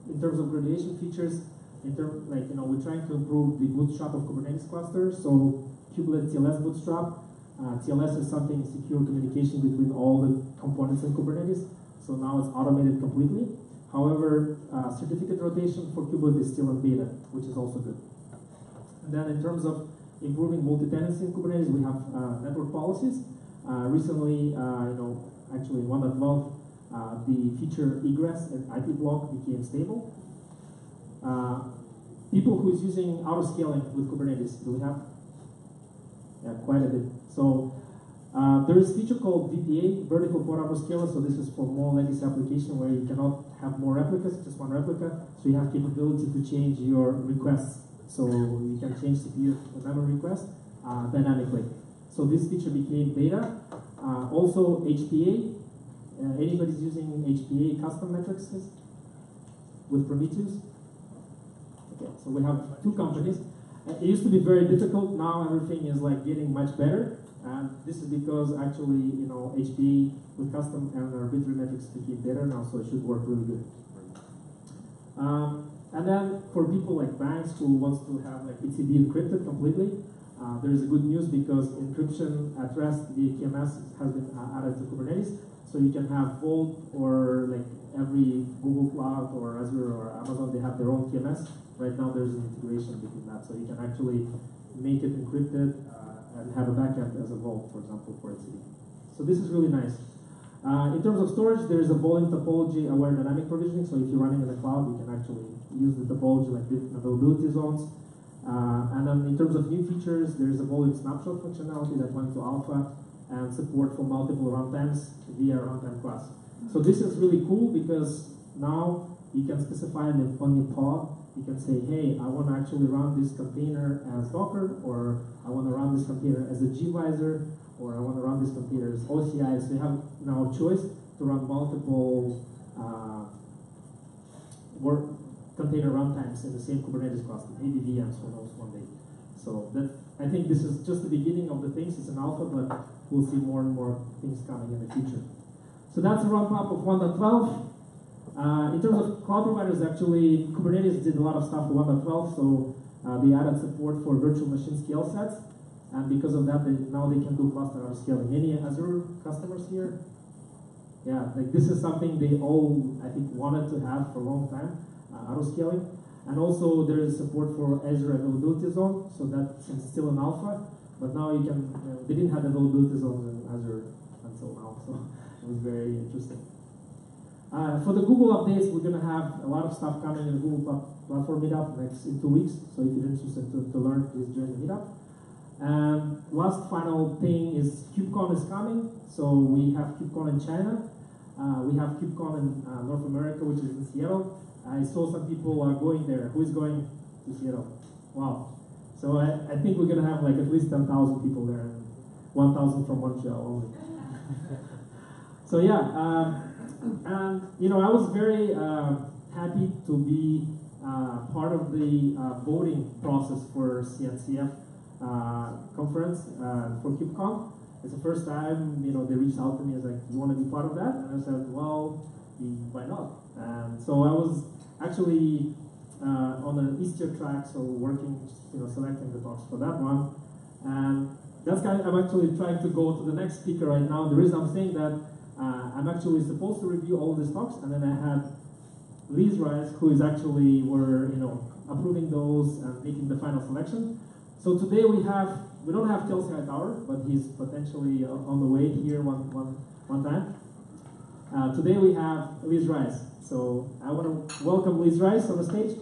in terms of graduation features, we're trying to improve the bootstrap of Kubernetes clusters. So kubelet TLS bootstrap. TLS is something secure communication between all the components in Kubernetes. So now it's automated completely. However, certificate rotation for kubelet is still in beta, which is also good. And then in terms of improving multi-tenancy in Kubernetes, we have network policies. Recently, actually in 1.12, the feature egress and IP block became stable. People who is using auto-scaling with Kubernetes, do we have? Yeah, quite a bit. So there is a feature called VPA, vertical port autoscaler. So this is for more legacy application where you cannot have more replicas, just one replica. So you have capability to change your requests. So you can change CPU and memory requests dynamically. So this feature became beta. Also HPA. Anybody's using HPA custom metrics with Prometheus? Okay, so we have two companies. It used to be very difficult. Now everything is like getting much better. And this is because actually, HPA with custom and arbitrary metrics became better now, so it should work really good. And then for people like banks who wants to have like ECD encrypted completely, there is a good news because encryption at rest via KMS has been added to Kubernetes. So you can have Vault or like every Google Cloud or Azure or Amazon, they have their own KMS. Right now there's an integration between that. So you can actually make it encrypted and have a backend as a Vault, for example, for etcd. So this is really nice. In terms of storage, there is a volume topology aware dynamic provisioning. So if you're running in the cloud, you can actually use the topology like different availability zones. And then in terms of new features, there is a volume snapshot functionality that went to alpha and support for multiple runtimes via runtime class. So this is really cool because now you can specify on your pod, you can say, hey, I want to actually run this container as Docker, or I want to run this container as a gvisor, or I want to run this container as OCI. So you have now a choice to run multiple container runtimes in the same Kubernetes cluster, maybe VMs, who knows, one day. So I think this is just the beginning of the things. It's an alpha, but we'll see more and more things coming in the future. So that's a wrap-up of 1.12. In terms of cloud providers, actually, Kubernetes did a lot of stuff for 1.12, so they added support for virtual machine scale sets, and because of that, now they can do cluster auto-scaling. Any Azure customers here? Yeah, like this is something they all, I think, wanted to have for a long time, auto-scaling. And also, there is support for Azure Availability Zone, so that's still in alpha, but now you can, they didn't have availability zones in Azure until now, so it was very interesting. For the Google updates, we're going to have a lot of stuff coming in the Google Platform Meetup in 2 weeks. So if you're interested to learn, please join the meetup. And last final thing is KubeCon is coming. So we have KubeCon in China. We have KubeCon in North America, which is in Seattle. I saw some people are going there. Who is going to Seattle? Wow. So I think we're going to have like at least 10,000 people there, and 1,000 from Montreal only. So yeah. And I was very happy to be part of the voting process for CNCF conference for KubeCon. It's the first time they reached out to me as like, "You want to be part of that?" And I said, "Well, why not?" And so I was actually on an Easter track, so working, selecting the talks for that one. And I'm actually trying to go to the next speaker right now. The reason I'm saying that. I'm actually supposed to review all these talks, and then I had Liz Rice, who is actually approving those and making the final selection. So today we don't have Kelsey Hightower, but he's potentially on the way here one time. Today we have Liz Rice. So I want to welcome Liz Rice on the stage.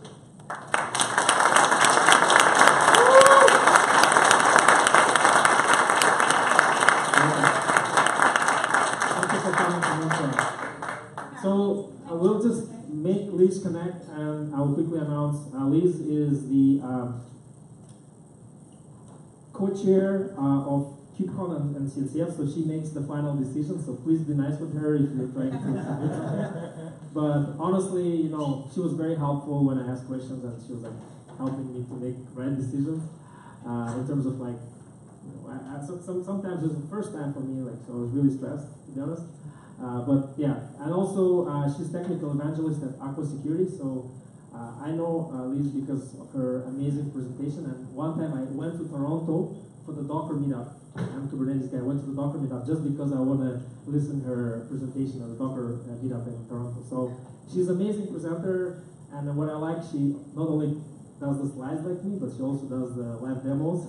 So we'll just make Liz connect, and I will quickly announce Liz is the co-chair of KubeCon and CNCF, so she makes the final decision, so please be nice with her if you're trying to submit. But honestly, she was very helpful when I asked questions, and she was like helping me to make right decisions in terms of like Sometimes it's the first time for me, like, so I was really stressed, to be honest. But yeah, and also she's technical evangelist at Aqua Security, so I know Liz because of her amazing presentation. And one time I went to Toronto for the Docker meetup. I'm a Kubernetes guy. I went to the Docker meetup just because I want to listen to her presentation at the Docker meetup in Toronto. So she's an amazing presenter, and what I like, she not only does the slides like me, but she also does the live demos.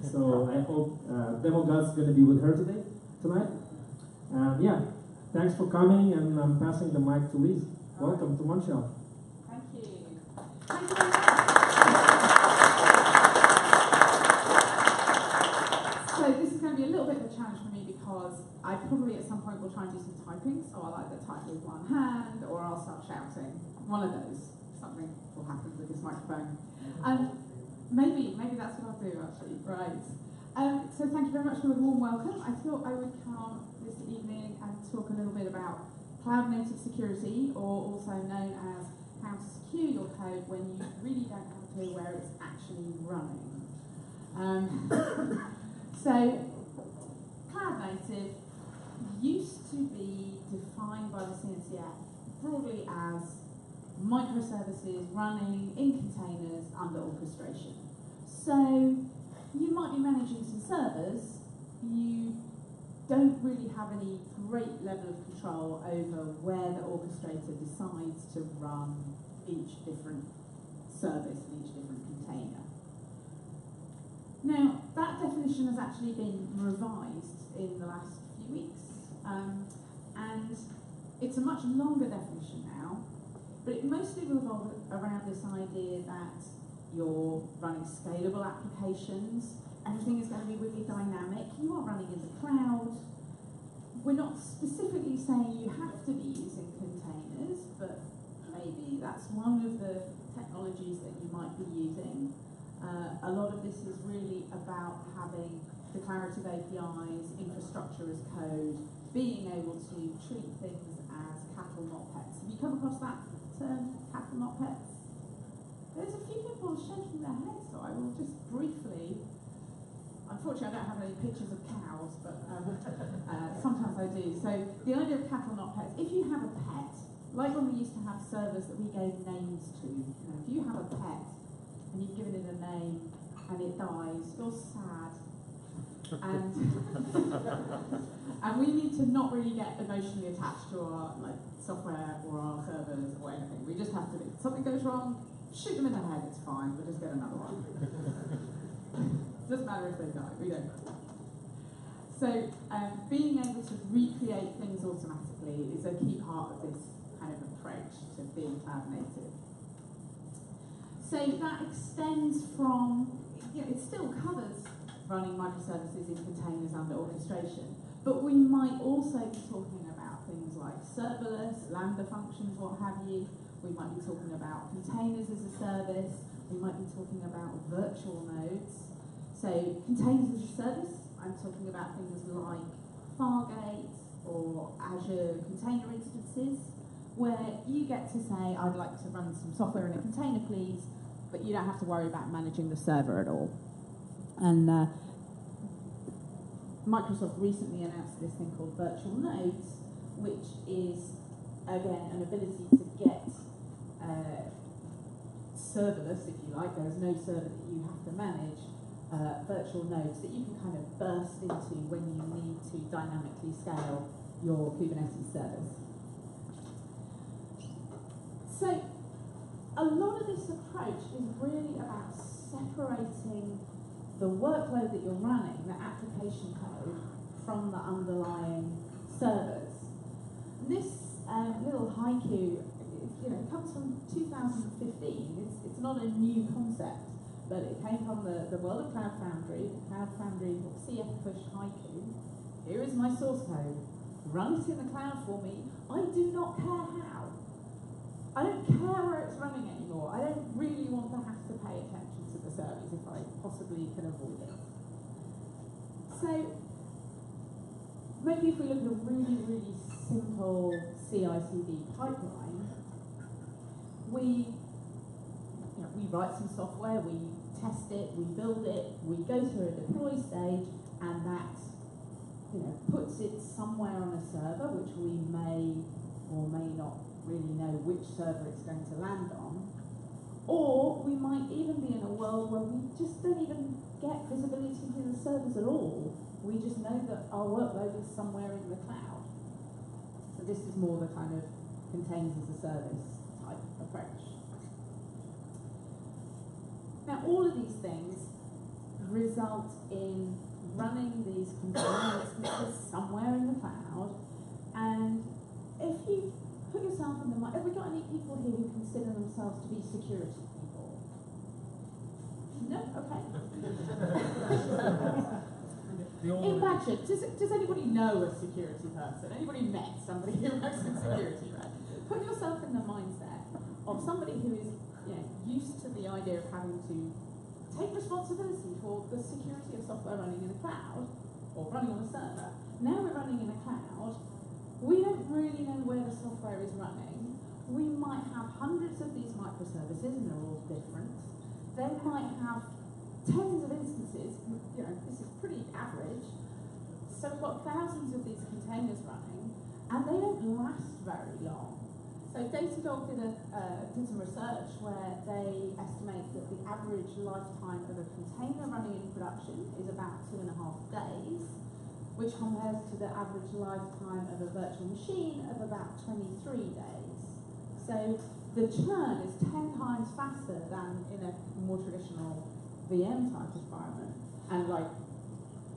So I hope Demo God's going to be with her tonight. Yeah, thanks for coming, and I'm passing the mic to Liz. Welcome to Montreal. Thank you. Thank you very much. So this is going to be a little bit of a challenge for me because I probably at some point will try and do some typing. So I'll either type with one hand or I'll start shouting. One of those. Something will happen with this microphone. Maybe that's what I'll do actually. Right. So thank you very much for the warm welcome. I thought I would come this evening and talk a little bit about cloud native security, or also known as how to secure your code when you really don't have a clue where it's actually running. So cloud native used to be defined by the CNCF broadly as microservices running in containers under orchestration. So you might be managing some servers, you don't really have any great level of control over where the orchestrator decides to run each different service in each different container. Now, that definition has actually been revised in the last few weeks, and it's a much longer definition now, but it mostly revolves around this idea that you're running scalable applications, everything is going to be really dynamic, you are running in the cloud. We're not specifically saying you have to be using containers, but maybe that's one of the technologies that you might be using. A lot of this is really about having declarative APIs, infrastructure as code, being able to treat things as cattle, not pets. Have you come across that term, cattle, not pets? There's a few people shaking their heads, so I will just briefly. Unfortunately, I don't have any pictures of cows, but sometimes I do. So the idea of cattle, not pets. If you have a pet, like when we used to have servers that we gave names to, if you have a pet and you've given it a name and it dies, you're sad. And and we need to not really get emotionally attached to our software or our servers or anything. We just have to do. Something goes wrong, shoot them in the head, it's fine, we'll just get another one. Doesn't matter if they die, we don't know. So being able to recreate things automatically is a key part of this kind of approach to being cloud native. So that extends from, it still covers running microservices in containers under orchestration, but we might also be talking about things like serverless, Lambda functions, what have you. We might be talking about containers as a service. We might be talking about virtual nodes. So containers as a service, I'm talking about things like Fargate or Azure container instances, where you get to say, I'd like to run some software in a container, please, but you don't have to worry about managing the server at all. And Microsoft recently announced this thing called virtual nodes, which is, again, an ability to get serverless, if you like. There's no server that you have to manage, virtual nodes that you can kind of burst into when you need to dynamically scale your Kubernetes service. So a lot of this approach is really about separating the workload that you're running, the application code, from the underlying servers. This little haiku, it comes from 2015. It's not a new concept, but it came from the world of Cloud Foundry. Cloud Foundry CF push haiku. Here is my source code. Run it in the cloud for me. I do not care how. I don't care where it's running anymore. I don't really want to have to pay attention to the service if I possibly can avoid it. So maybe if we look at a really, really simple CI/CD pipeline, we write some software, we test it, we build it, we go through a deploy stage, and that puts it somewhere on a server, which we may or may not really know which server it's going to land on. Or we might even be in a world where we just don't even get visibility to the servers at all. We just know that our workload is somewhere in the cloud. So this is more the kind of containers as a service type approach. Now all of these things result in running these container instances somewhere in the cloud, and if you put yourself in the mind, have we got any people here who consider themselves to be security people? No? Okay. Imagine, does anybody know a security person? Anybody met somebody who works in security, right? Put yourself in the mindset of somebody who is used to the idea of having to take responsibility for the security of software running in a cloud, or running on a server. Now we're running in a cloud. We don't really know where the software is running. We might have hundreds of these microservices, and they're all different. They might have tens of instances. This is pretty average. So we've got thousands of these containers running, and they don't last very long. So Datadog did some research where they estimate that the average lifetime of a container running in production is about 2.5 days, which compares to the average lifetime of a virtual machine of about 23 days. So the churn is 10 times faster than in a more traditional VM type environment, and like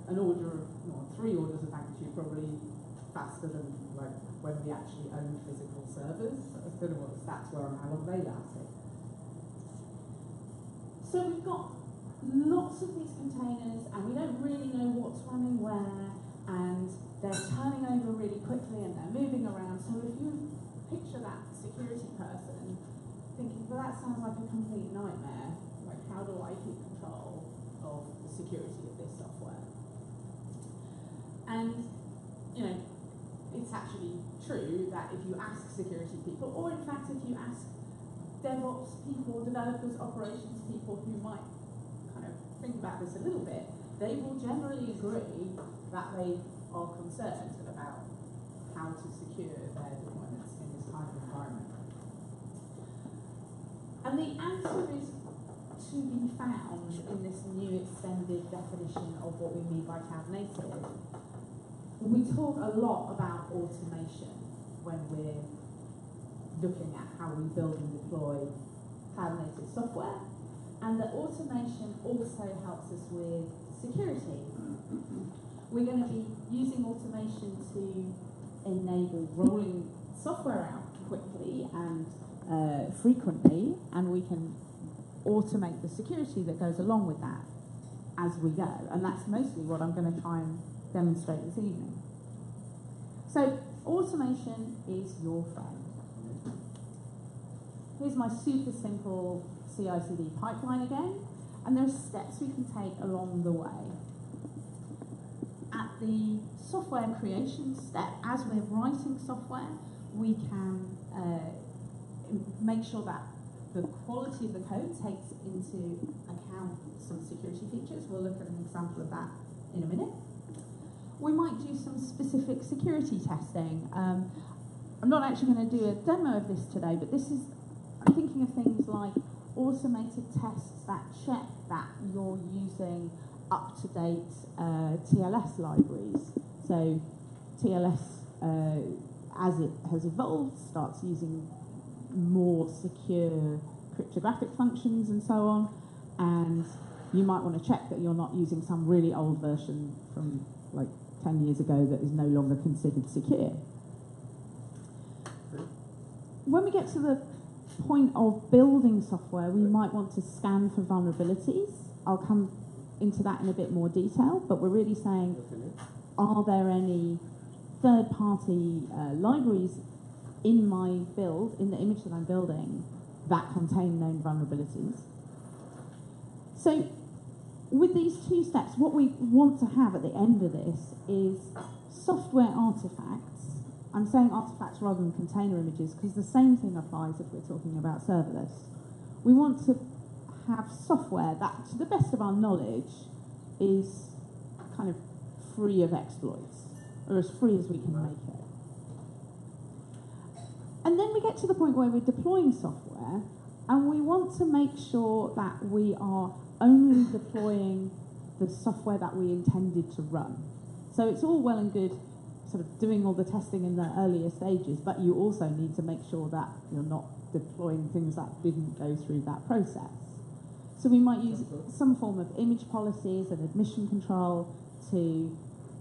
an order of, 3 orders of magnitude probably faster than like when we actually own physical servers. I don't know what the stats were on how long they lasted. So we've got lots of these containers, and we don't really know what's running where, and they're turning over really quickly and they're moving around. So if you picture that security person thinking, well, that sounds like a complete nightmare. Like, how do I keep control of the security of this software? And, it's actually true that if you ask security people, or in fact if you ask DevOps people, developers, operations people who might kind of think about this a little bit, they will generally agree that they are concerned about how to secure their deployments in this kind of environment. And the answer is to be found in this new extended definition of what we mean by cloud native. We talk a lot about automation when we're looking at how we build and deploy cloud native software, and that automation also helps us with security. We're going to be using automation to enable rolling software out quickly and frequently, and we can automate the security that goes along with that as we go. And that's mostly what I'm going to try and demonstrate this evening. So automation is your friend. Here's my super simple CI/CD pipeline again, and there are steps we can take along the way. At the software creation step, as we're writing software, we can make sure that the quality of the code takes into account some security features. We'll look at an example of that in a minute. We might do some specific security testing. I'm not actually going to do a demo of this today, but I'm thinking of things like automated tests that check that you're using up-to-date TLS libraries. So TLS, as it has evolved, starts using more secure cryptographic functions and so on, and you might want to check that you're not using some really old version from like 10 years ago that is no longer considered secure. When we get to the point of building software, we might want to scan for vulnerabilities. I'll come into that in a bit more detail, but we're really saying, are there any third-party libraries in my build, in the image that I'm building, that contain known vulnerabilities? So with these two steps, what we want to have at the end of this is software artifacts. I'm saying artifacts rather than container images because the same thing applies if we're talking about serverless. We want to have software that, to the best of our knowledge, is kind of free of exploits, or as free as we can make it. And then we get to the point where we're deploying software, and we want to make sure that we are only deploying the software that we intended to run. So it's all well and good sort of doing all the testing in the earlier stages, but you also need to make sure that you're not deploying things that didn't go through that process. So we might use some form of image policies and admission control to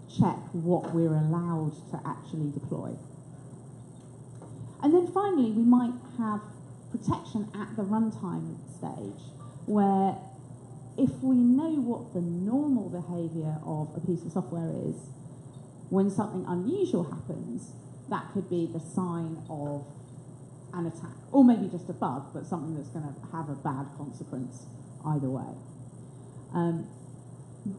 check what we're allowed to actually deploy. And then finally, we might have protection at the runtime stage, where if we know what the normal behavior of a piece of software is, when something unusual happens, that could be the sign of an attack, or maybe just a bug, but something that's going to have a bad consequence either way.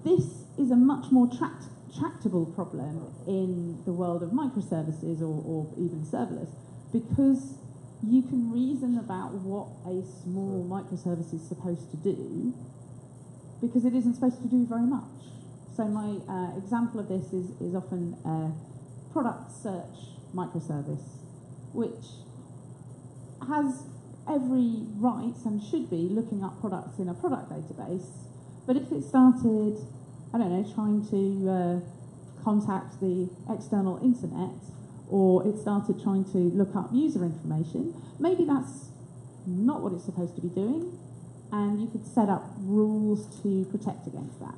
This is a much more tractable problem in the world of microservices or even serverless, because you can reason about what a small microservice is supposed to do, because it isn't supposed to do very much. So my example of this is often a product search microservice, which has every right and should be looking up products in a product database. But if it started, I don't know, trying to contact the external internet, or it started trying to look up user information, maybe that's not what it's supposed to be doing, and you could set up rules to protect against that.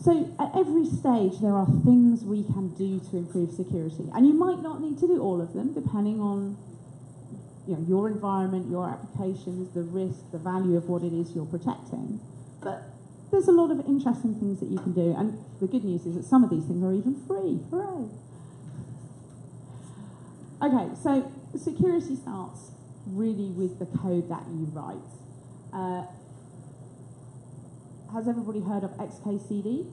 So at every stage there are things we can do to improve security, and you might not need to do all of them depending on your environment, your applications, the risk, the value of what it is you're protecting. But there's a lot of interesting things that you can do, and the good news is that some of these things are even free. Hooray! Okay, so security starts really with the code that you write. Has everybody heard of XKCD?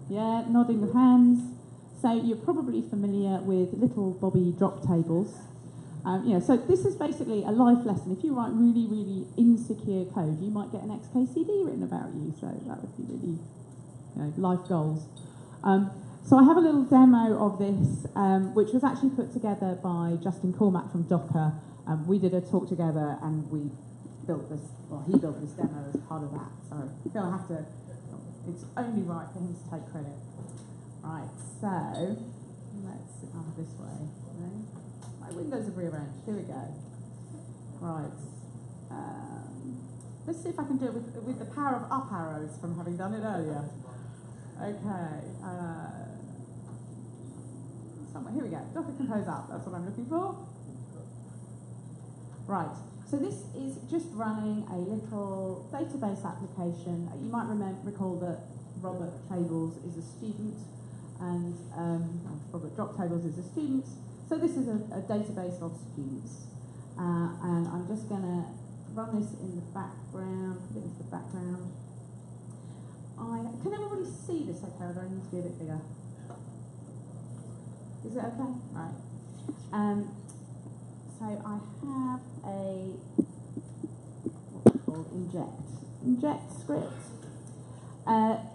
Yeah, nodding of hands. So you're probably familiar with little Bobby drop tables. So this is basically a life lesson. If you write really, really insecure code, you might get an XKCD written about you. So that would be really, life goals. So I have a little demo of this, which was actually put together by Justin Cormack from Docker. We did a talk together, and we built this, well, he built this demo as part of that. So I feel I have to, it's only right for him to take credit. Right, so let's sit on this way. My windows have rearranged. Here we go. Right. Let's see if I can do it with the power of up arrows from having done it earlier. Okay. Somewhere. Here we go. Docker Compose up. That's what I'm looking for. Right. So this is just running a little database application. You might recall that Robert Tables is a student, and Robert Drop Tables is a student. So this is a database of students, and I'm just going to run this in the background, put it into the background. Can everybody see this okay, or do I need to be a bit bigger? Is it okay? Right. So I have a, what's it called, inject script,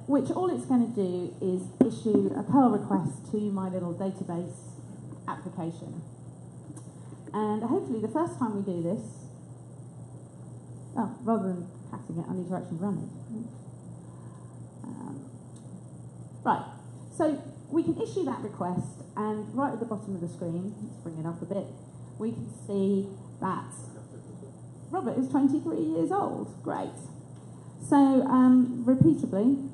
which all it's going to do is issue a curl request to my little database application. And hopefully the first time we do this, rather than patting it, I need to actually run it. Right, so we can issue that request, and right at the bottom of the screen, let's bring it up a bit, we can see that Robert is 23 years old. Great. So, repeatably,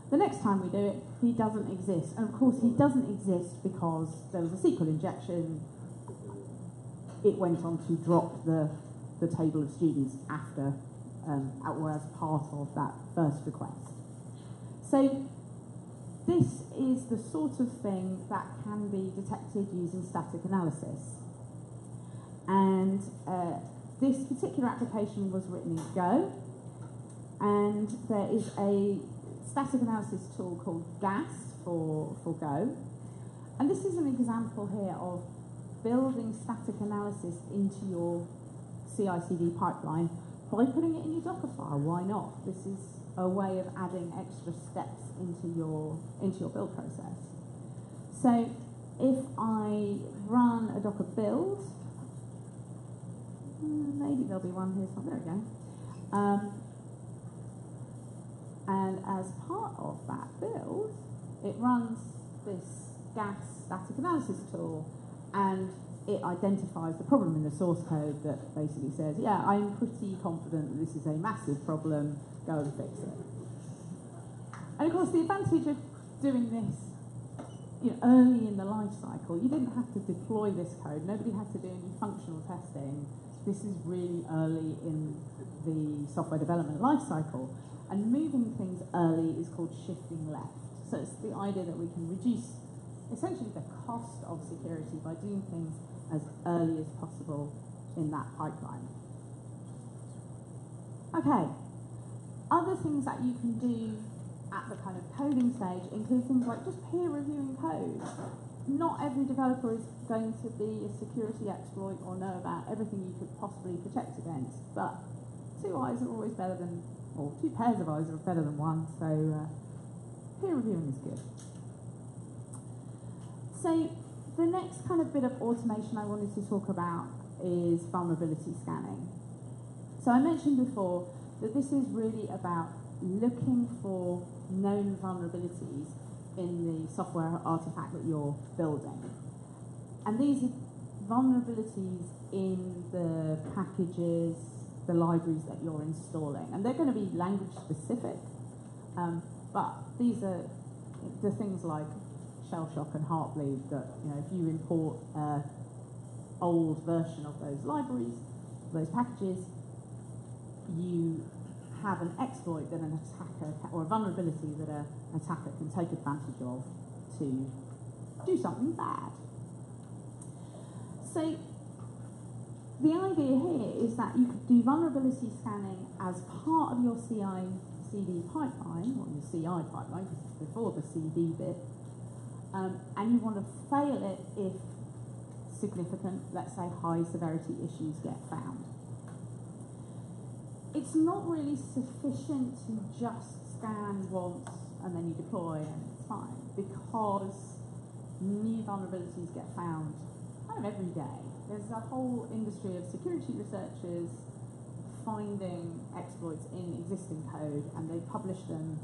the next time we do it, he doesn't exist. And of course, he doesn't exist because there was a SQL injection. It went on to drop the table of students after, or as part of that first request. So, this is the sort of thing that can be detected using static analysis. And this particular application was written in Go, and there is a static analysis tool called GAS for Go. And this is an example here of building static analysis into your CI/CD pipeline by putting it in your Docker file. Why not? This is a way of adding extra steps into your build process. So if I run a Docker build, maybe there'll be one here. There we go. And as part of that build, it runs this gas static analysis tool, and it identifies the problem in the source code that basically says, yeah, I'm pretty confident that this is a massive problem, go and fix it. And of course, the advantage of doing this early in the life cycle, you didn't have to deploy this code, nobody had to do any functional testing. This is really early in the software development life cycle. And moving things early is called shifting left. So it's the idea that we can reduce essentially the cost of security by doing things as early as possible in that pipeline. Okay, other things that you can do at the kind of coding stage include things like just peer reviewing code. Not every developer is going to be a security exploit or know about everything you could possibly protect against, but two eyes are always better than, or two pairs of eyes are better than one, so peer reviewing is good. So the next kind of bit of automation I wanted to talk about is vulnerability scanning. So I mentioned before that this is really about looking for known vulnerabilities in the software artifact that you're building. And these are vulnerabilities in the packages, the libraries that you're installing. And they're going to be language specific, but these are the things like shell shock and heartbleed that, if you import an old version of those libraries, those packages, you have an exploit that an attacker, or a vulnerability that an attacker can take advantage of to do something bad. So the idea here is that you could do vulnerability scanning as part of your CI/CD pipeline, or your CI pipeline, because it's before the CD bit, and you want to fail it if significant, let's say high severity issues get found. It's not really sufficient to just scan once and then you deploy and it's fine, because new vulnerabilities get found kind of every day. There's a whole industry of security researchers finding exploits in existing code, and they publish them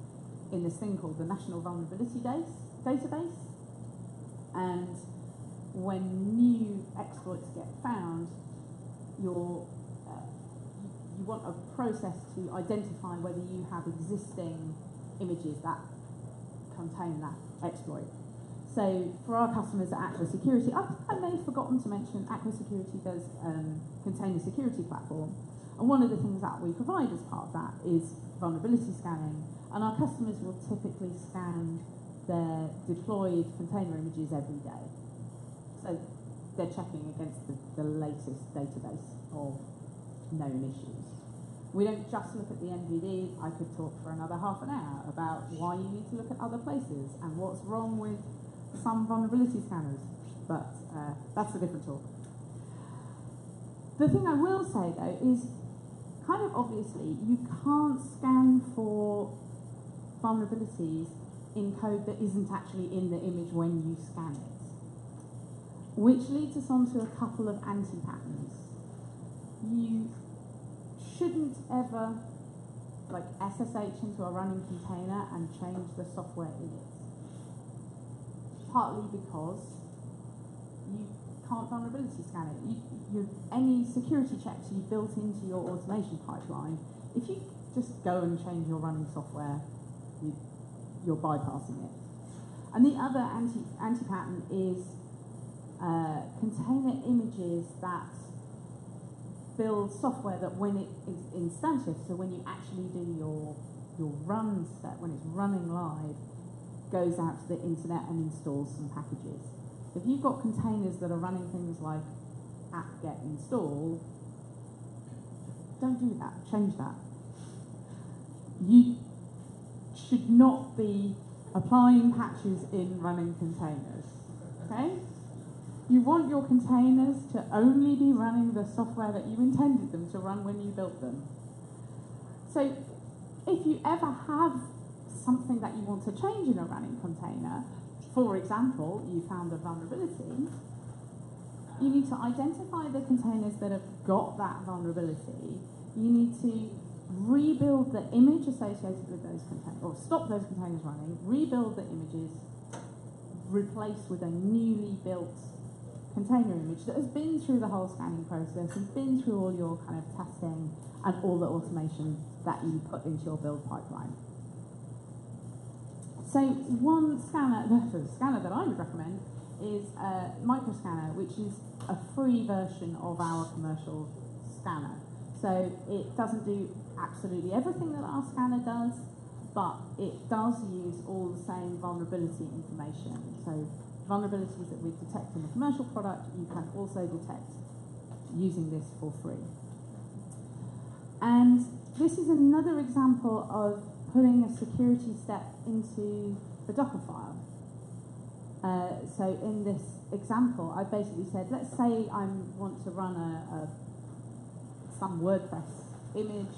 in this thing called the National Vulnerability Database. And when new exploits get found, you want a process to identify whether you have existing images that contain that exploit. So for our customers at Aqua Security, I may have forgotten to mention Aqua Security does contain a security platform, and one of the things that we provide as part of that is vulnerability scanning, and our customers will typically scan their deployed container images every day. So they're checking against the latest database of known issues. We don't just look at the NVD. I could talk for another half an hour about why you need to look at other places and what's wrong with some vulnerability scanners, but that's a different talk. The thing I will say though is, kind of obviously, you can't scan for vulnerabilities in code that isn't actually in the image when you scan it, which leads us on to a couple of anti-patterns. You shouldn't ever SSH into a running container and change the software in it. Partly because you can't vulnerability scan it. Any security checks you built into your automation pipeline, if you just go and change your running software, you're bypassing it. And the other anti-pattern is container images that build software that when it is instantiated, so when you actually do your run step, when it's running live, goes out to the internet and installs some packages. If you've got containers that are running things like apt-get install, don't do that, change that. You should not be applying patches in running containers, okay? You want your containers to only be running the software that you intended them to run when you built them. So if you ever have something that you want to change in a running container, for example, you found a vulnerability, you need to identify the containers that have got that vulnerability. You need to rebuild the image associated with those containers, or stop those containers running, rebuild the images, replace with a newly built container image that has been through the whole scanning process and been through all your kind of testing and all the automation that you put into your build pipeline. So one scanner, the scanner that I would recommend is Microscanner, which is a free version of our commercial scanner. So it doesn't do absolutely everything that our scanner does, but it does use all the same vulnerability information. So vulnerabilities that we detect in the commercial product, you can also detect using this for free. And this is another example of putting a security step into the Docker file. So in this example, I basically said, let's say I want to run some WordPress image.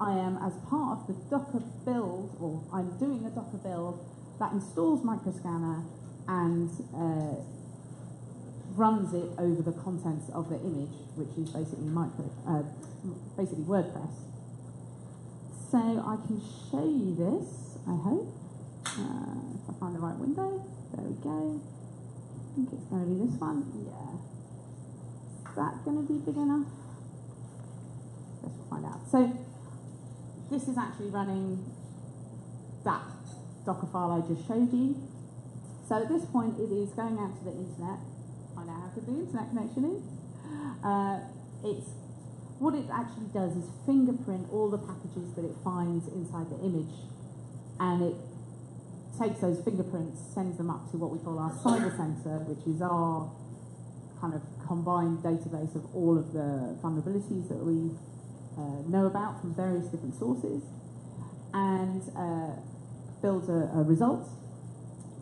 I am, as part of the Docker build, or I'm doing a Docker build that installs Microscanner and runs it over the contents of the image, which is basically basically WordPress. So I can show you this, I hope. If I find the right window, there we go. I think it's going to be this one. Yeah. Is that going to be big enough? Guess we'll find out. So this is actually running that Docker file I just showed you. So at this point, it is going out to the internet. Find out how good the internet connection is. What it actually does is fingerprint all the packages that it finds inside the image, and it takes those fingerprints, sends them up to what we call our cyber center, which is our kind of combined database of all of the vulnerabilities that we know about from various different sources, and builds a result.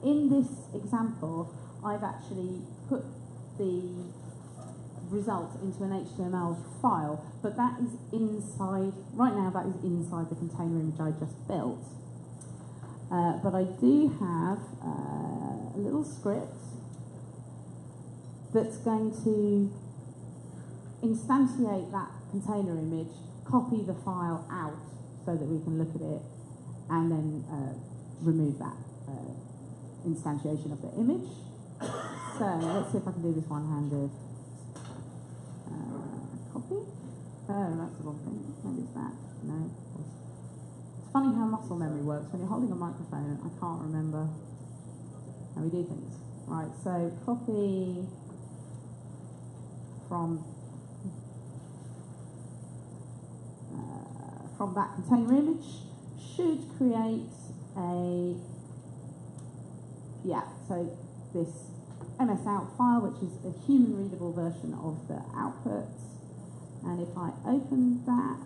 In this example, I've actually put the result into an HTML file, but that is inside, right now that is inside the container image I just built. But I do have a little script that's going to instantiate that container image, copy the file out so that we can look at it, and then remove that instantiation of the image. So let's see if I can do this one-handed. Copy. Oh, that's the wrong thing. Maybe it's that. No. It's funny how muscle memory works. When you're holding a microphone, I can't remember how we do things. Right, so copy from that container image should create so this MS out file, which is a human readable version of the output. And if I open that,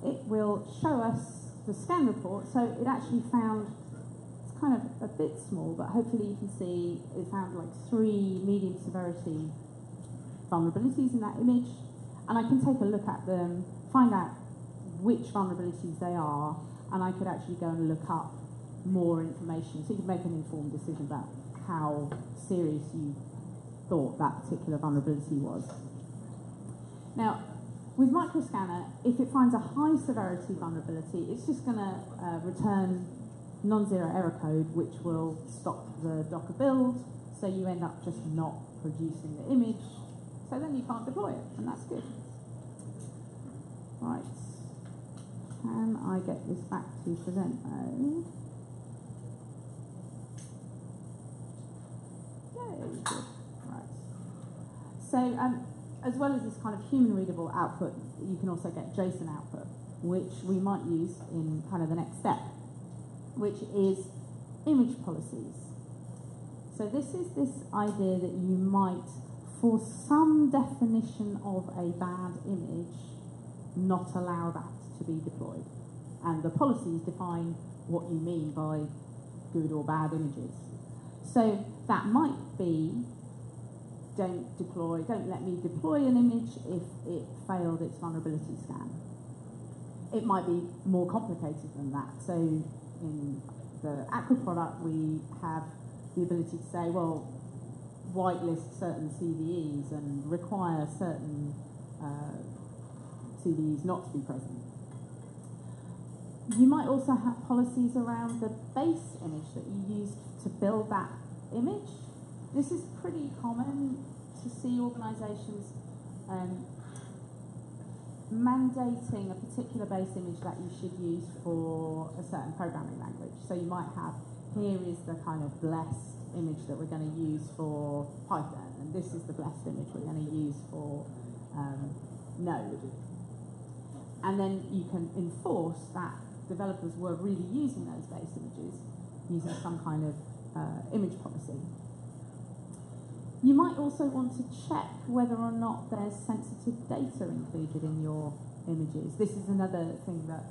it will show us the scan report. So it actually found, it's kind of a bit small, but hopefully you can see it found like 3 medium severity vulnerabilities in that image. And I can take a look at them, find out which vulnerabilities they are, and I could actually go and look up more information. So you can make an informed decision about how serious you thought that particular vulnerability was. Now, with Microscanner, if it finds a high severity vulnerability, it's just going to return non-zero error code, which will stop the Docker build, so you end up just not producing the image. So then you can't deploy it, and that's good. Right. Can I get this back to present mode? Yay, good. Right. So, as well as this kind of human readable output, you can also get JSON output, which we might use in kind of the next step, which is image policies. So this is this idea that you might, for some definition of a bad image, not allow that to be deployed. And the policies define what you mean by good or bad images. So that might be, don't let me deploy an image if it failed its vulnerability scan. It might be more complicated than that. So in the Aqua product, we have the ability to say, well, whitelist certain CVEs and require certain CVEs not to be present. You might also have policies around the base image that you use to build that image. This is pretty common to see organisations mandating a particular base image that you should use for a certain programming language. So you might have, here is the kind of blessed image that we're going to use for Python, and this is the blessed image we're going to use for Node. And then you can enforce that developers were really using those base images using some kind of image policy. You might also want to check whether or not there's sensitive data included in your images. This is another thing that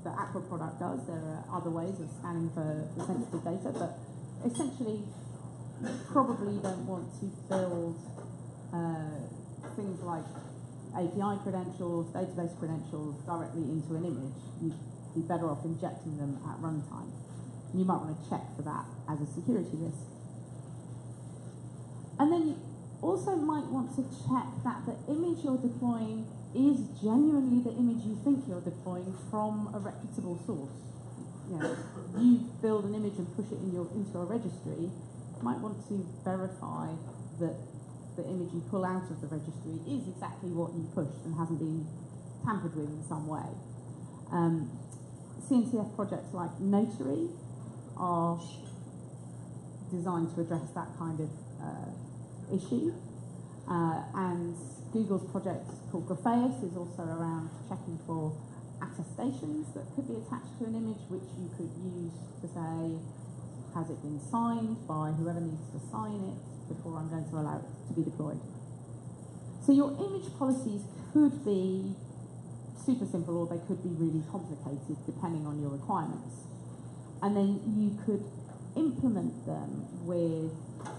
the Aqua product does. There are other ways of scanning for sensitive data, but essentially you probably don't want to build things like API credentials, database credentials directly into an image. You'd be better off injecting them at runtime. You might want to check for that as a security risk. And then you also might want to check that the image you're deploying is genuinely the image you think you're deploying from a reputable source. You know, you build an image and push it into a registry, you might want to verify that the image you pull out of the registry is exactly what you pushed and hasn't been tampered with in some way. CNCF projects like Notary are designed to address that kind of issue. And Google's project called Grapheus is also around checking for attestations that could be attached to an image, which you could use to say, has it been signed by whoever needs to sign it before I'm going to allow it to be deployed. So your image policies could be super simple or they could be really complicated depending on your requirements. And then you could implement them with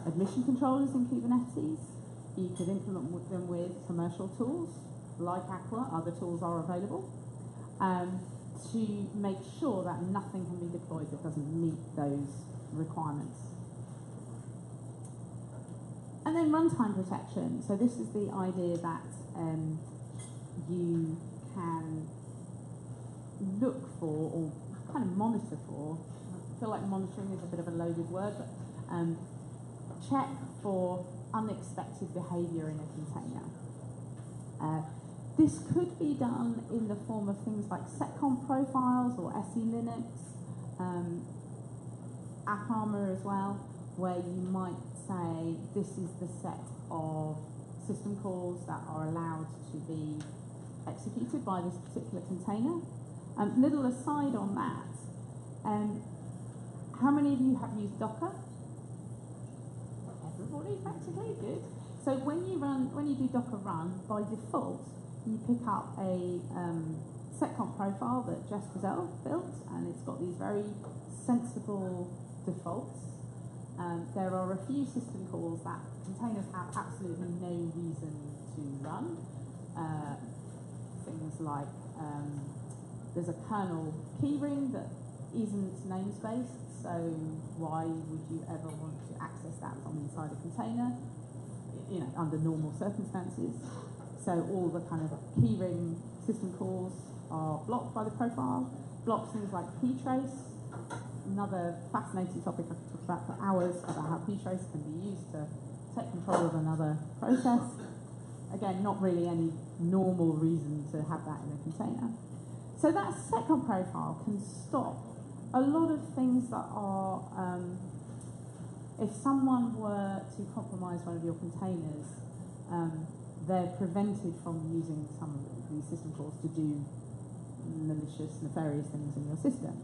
admission controllers in Kubernetes. You could implement them with commercial tools like Aqua, other tools are available, to make sure that nothing can be deployed that doesn't meet those requirements. And then runtime protection. So this is the idea that you can look for or kind of monitor for. I feel like monitoring is a bit of a loaded word, but check for unexpected behaviour in a container. This could be done in the form of things like seccomp profiles or SE Linux, AppArmor as well, where you might say this is the set of system calls that are allowed to be executed by this particular container. Little aside on that, how many of you have used Docker? Everybody, practically, good. So when you do Docker run, by default, you pick up a seccomp profile that Jess Gazelle built, and it's got these very sensible defaults. There are a few system calls that containers have absolutely no reason to run. Things like there's a kernel keyring that isn't namespaced, so why would you ever want to access that from inside a container, you know, under normal circumstances? So all the kind of keyring system calls are blocked by the profile. Blocks things like ptrace, another fascinating topic I could talk about for hours, about how ptrace can be used to take control of another process. Again, not really any normal reason to have that in a container. So that seccomp profile can stop a lot of things that are, if someone were to compromise one of your containers, they're prevented from using some of these system calls to do malicious, nefarious things in your system.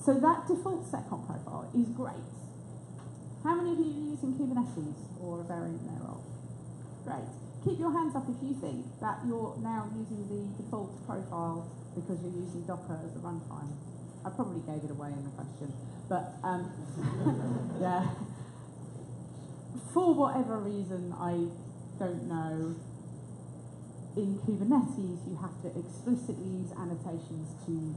So that default seccomp profile is great. How many of you are using Kubernetes or a variant thereof? Great. Keep your hands up if you think that you're now using the default profile because you're using Docker as a runtime. I probably gave it away in the question, but yeah. For whatever reason, I don't know, in Kubernetes you have to explicitly use annotations to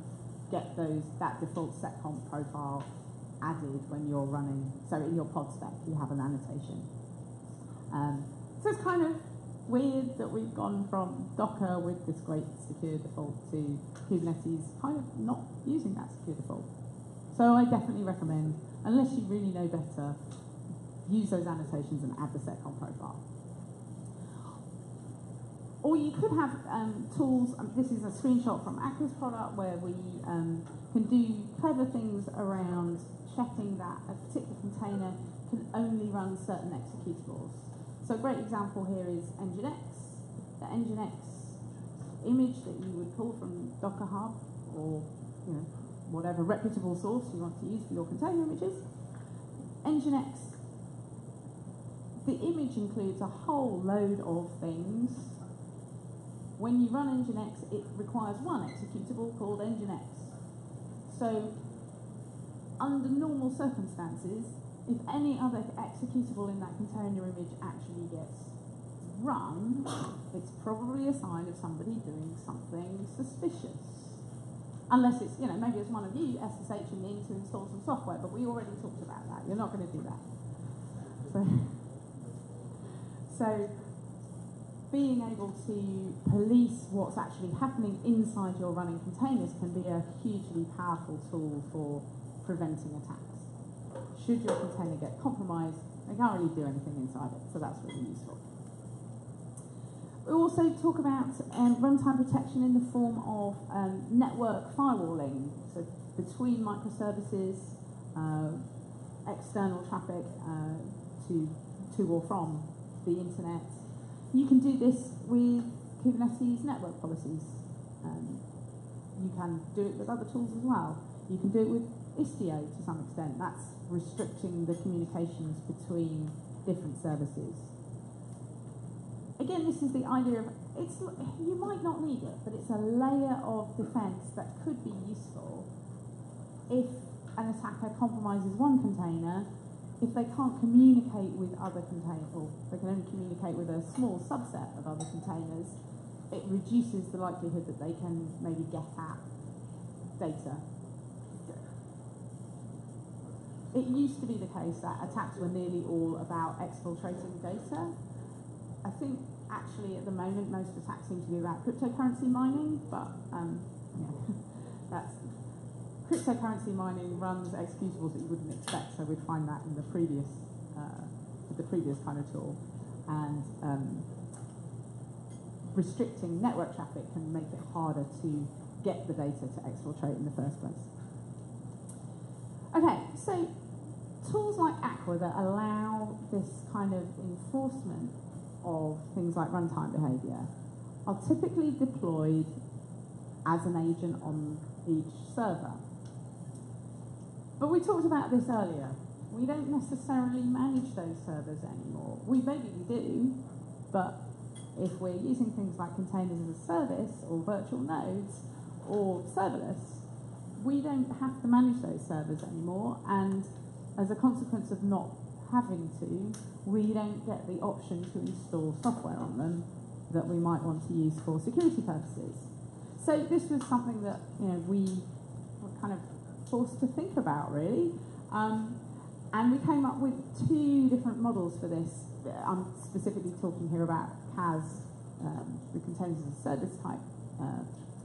get that default seccomp profile added when you're running. So in your pod spec you have an annotation. So it's kind of weird that we've gone from Docker with this great secure default to Kubernetes kind of not using that secure default. So I definitely recommend, unless you really know better, use those annotations and add the seccomp profile. Or you could have tools, this is a screenshot from Aqua's product where we can do clever things around checking that a particular container can only run certain executables. So a great example here is Nginx. The Nginx image that you would pull from Docker Hub or whatever reputable source you want to use for your container images. Nginx, the image includes a whole load of things. When you run Nginx, it requires one executable called Nginx. So under normal circumstances, if any other executable in that container image actually gets run, it's probably a sign of somebody doing something suspicious. Unless it's, maybe it's one of you SSHing in to install some software, but we already talked about that. You're not going to do that. So being able to police what's actually happening inside your running containers can be a hugely powerful tool for preventing attacks. Should your container get compromised, they can't really do anything inside it, so that's really useful. We also talk about runtime protection in the form of network firewalling, so between microservices, external traffic to or from the internet. You can do this with Kubernetes network policies. You can do it with other tools as well. You can do it with Istio to some extent. That's restricting the communications between different services. Again, this is the idea of, you might not need it, but it's a layer of defense that could be useful if an attacker compromises one container. If they can't communicate with other containers, or they can only communicate with a small subset of other containers, it reduces the likelihood that they can maybe get at data. It used to be the case that attacks were nearly all about exfiltrating data. I think actually at the moment most attacks seem to be about cryptocurrency mining, but that's cryptocurrency mining runs executables that you wouldn't expect, so we'd find that in the previous kind of tool. And restricting network traffic can make it harder to get the data to exfiltrate in the first place. Okay, so tools like Aqua that allow this kind of enforcement of things like runtime behavior are typically deployed as an agent on each server. But we talked about this earlier. We don't necessarily manage those servers anymore. Maybe we do, but if we're using things like containers as a service or virtual nodes or serverless, we don't have to manage those servers anymore, and as a consequence of not having to, we don't get the option to install software on them that we might want to use for security purposes. So this was something that we were kind of forced to think about, really, and we came up with two different models for this. I'm specifically talking here about CAS, the containers as a service type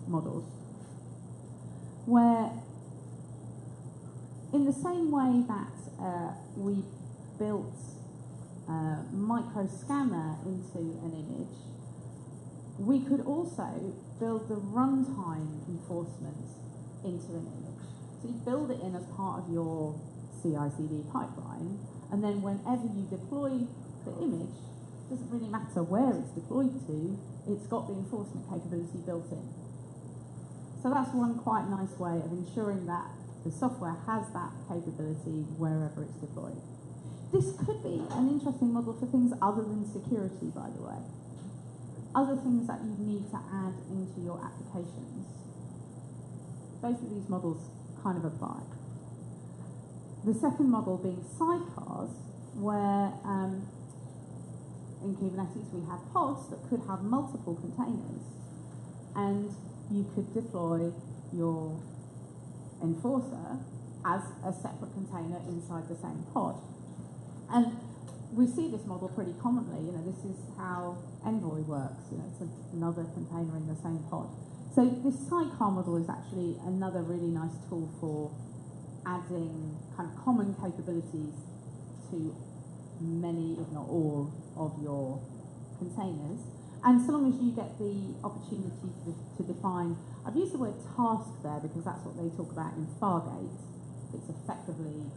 models, where in the same way that we built micro scanner into an image, we could also build the runtime enforcement into an image. So you build it in as part of your CI/CD pipeline, and then whenever you deploy the image, it doesn't really matter where it's deployed to, it's got the enforcement capability built in. So that's one quite nice way of ensuring that the software has that capability wherever it's deployed. This could be an interesting model for things other than security, by the way. Other things that you need to add into your applications. Both of these models kind of apply. The second model being sidecars, where in Kubernetes we have pods that could have multiple containers, and you could deploy your enforcer as a separate container inside the same pod. And we see this model pretty commonly. You know, this is how Envoy works. You know, it's another container in the same pod. So this sidecar model is actually another really nice tool for adding kind of common capabilities to many, if not all, of your containers. And so long as you get the opportunity to define, I've used the word task there because that's what they talk about in Fargate. It's effectively,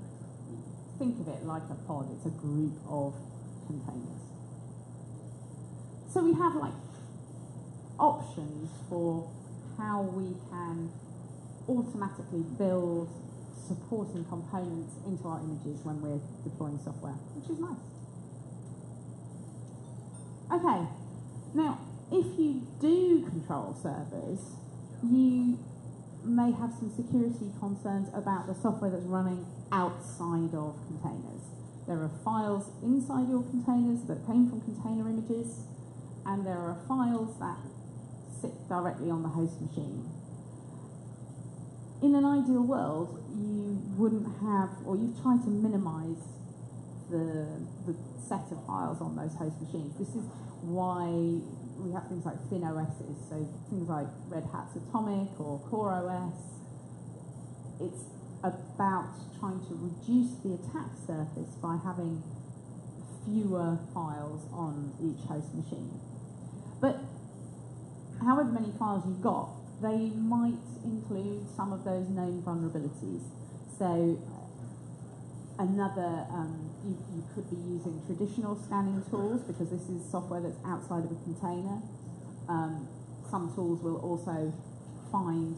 think of it like a pod, it's a group of containers. So we have like options for how we can automatically build supporting components into our images when we're deploying software, which is nice. Okay, now if you do control servers, you may have some security concerns about the software that's running outside of containers. There are files inside your containers that came from container images, and there are files that sit directly on the host machine. In an ideal world, you wouldn't have, or you've tried to minimize the set of files on those host machines. This is why we have things like thin OSs, so things like Red Hat's Atomic or Core OS. It's about trying to reduce the attack surface by having fewer files on each host machine. But however many files you've got, they might include some of those known vulnerabilities. So another, you could be using traditional scanning tools because this is software that's outside of a container. Some tools will also find,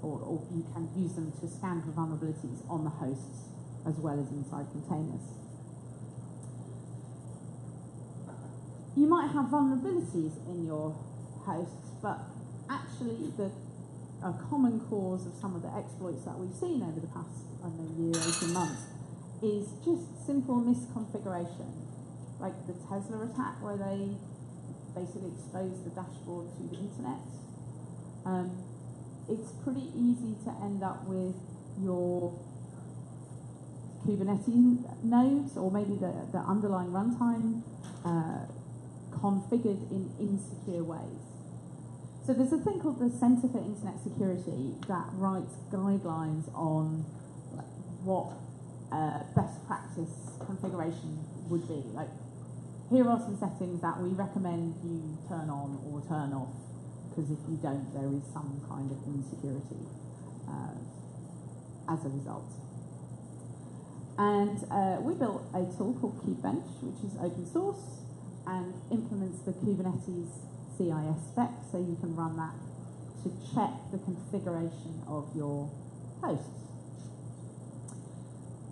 or you can use them to scan for vulnerabilities on the hosts as well as inside containers. You might have vulnerabilities in your hosts, but actually a common cause of some of the exploits that we've seen over the past, I don't know, year, 18 months, is just simple misconfiguration. Like the Tesla attack where they basically exposed the dashboard to the internet. It's pretty easy to end up with your Kubernetes nodes or maybe the underlying runtime configured in insecure ways. So there's a thing called the Centre for Internet Security that writes guidelines on what best practice configuration would be. Like, here are some settings that we recommend you turn on or turn off, because if you don't, there is some kind of insecurity as a result. And we built a tool called Kubebench, which is open source and implements the Kubernetes CIS spec, so you can run that to check the configuration of your hosts.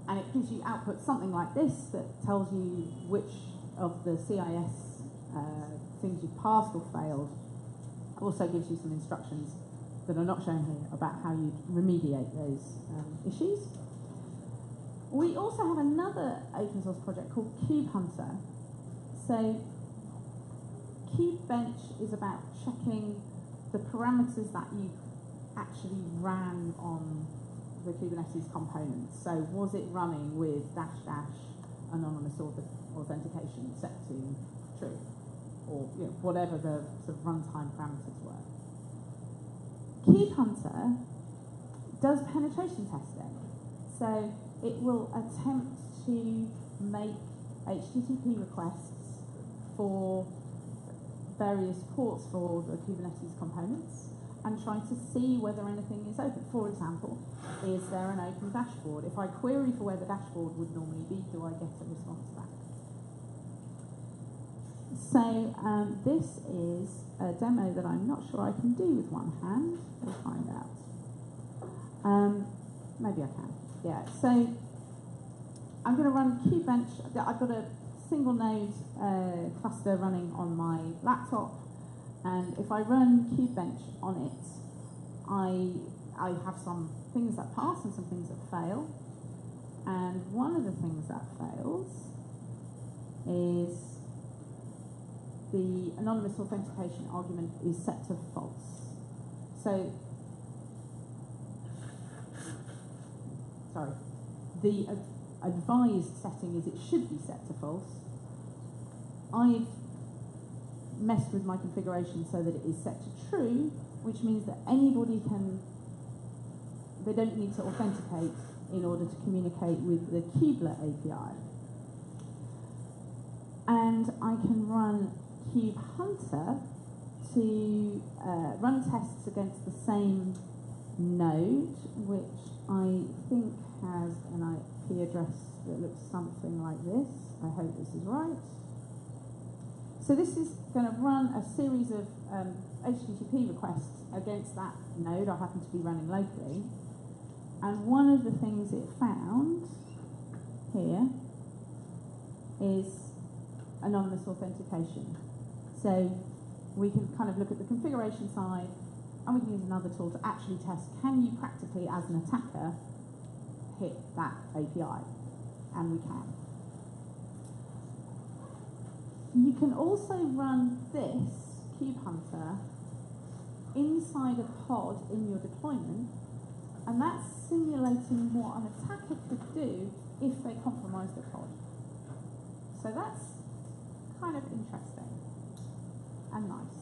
And it gives you output something like this that tells you which of the CIS things you've passed or failed. Also gives you some instructions that are not shown here about how you remediate those issues. We also have another open source project called KubeHunter. So Kubebench is about checking the parameters that you actually ran on the Kubernetes components. So was it running with -- anonymous authentication set to true, or whatever the sort of runtime parameters were. KubeHunter does penetration testing. So it will attempt to make HTTP requests for various ports for the Kubernetes components and try to see whether anything is open. For example, is there an open dashboard? If I query for where the dashboard would normally be, do I get a response back? So this is a demo that I'm not sure I can do with one hand. We'll find out. Maybe I can. Yeah, so I'm going to run Kubebench. I've got a single node cluster running on my laptop, and if I run Kubebench on it, I I have some things that pass and some things that fail. And one of the things that fails is the anonymous authentication argument is set to false. So, sorry, the advised setting is it should be set to false. I've messed with my configuration so that it is set to true, which means that anybody they don't need to authenticate in order to communicate with the Kubler API. And I can run kubehunter to run tests against the same node, which I think has an IP address that looks something like this. I hope this is right. So this is going to run a series of HTTP requests against that node I happen to be running locally. And one of the things it found here is anonymous authentication. So we can kind of look at the configuration side, and we can use another tool to actually test, can you practically, as an attacker, hit that API? And we can. You can also run this kubehunter inside a pod in your deployment, and that's simulating what an attacker could do if they compromise the pod. So that's kind of interesting and nice,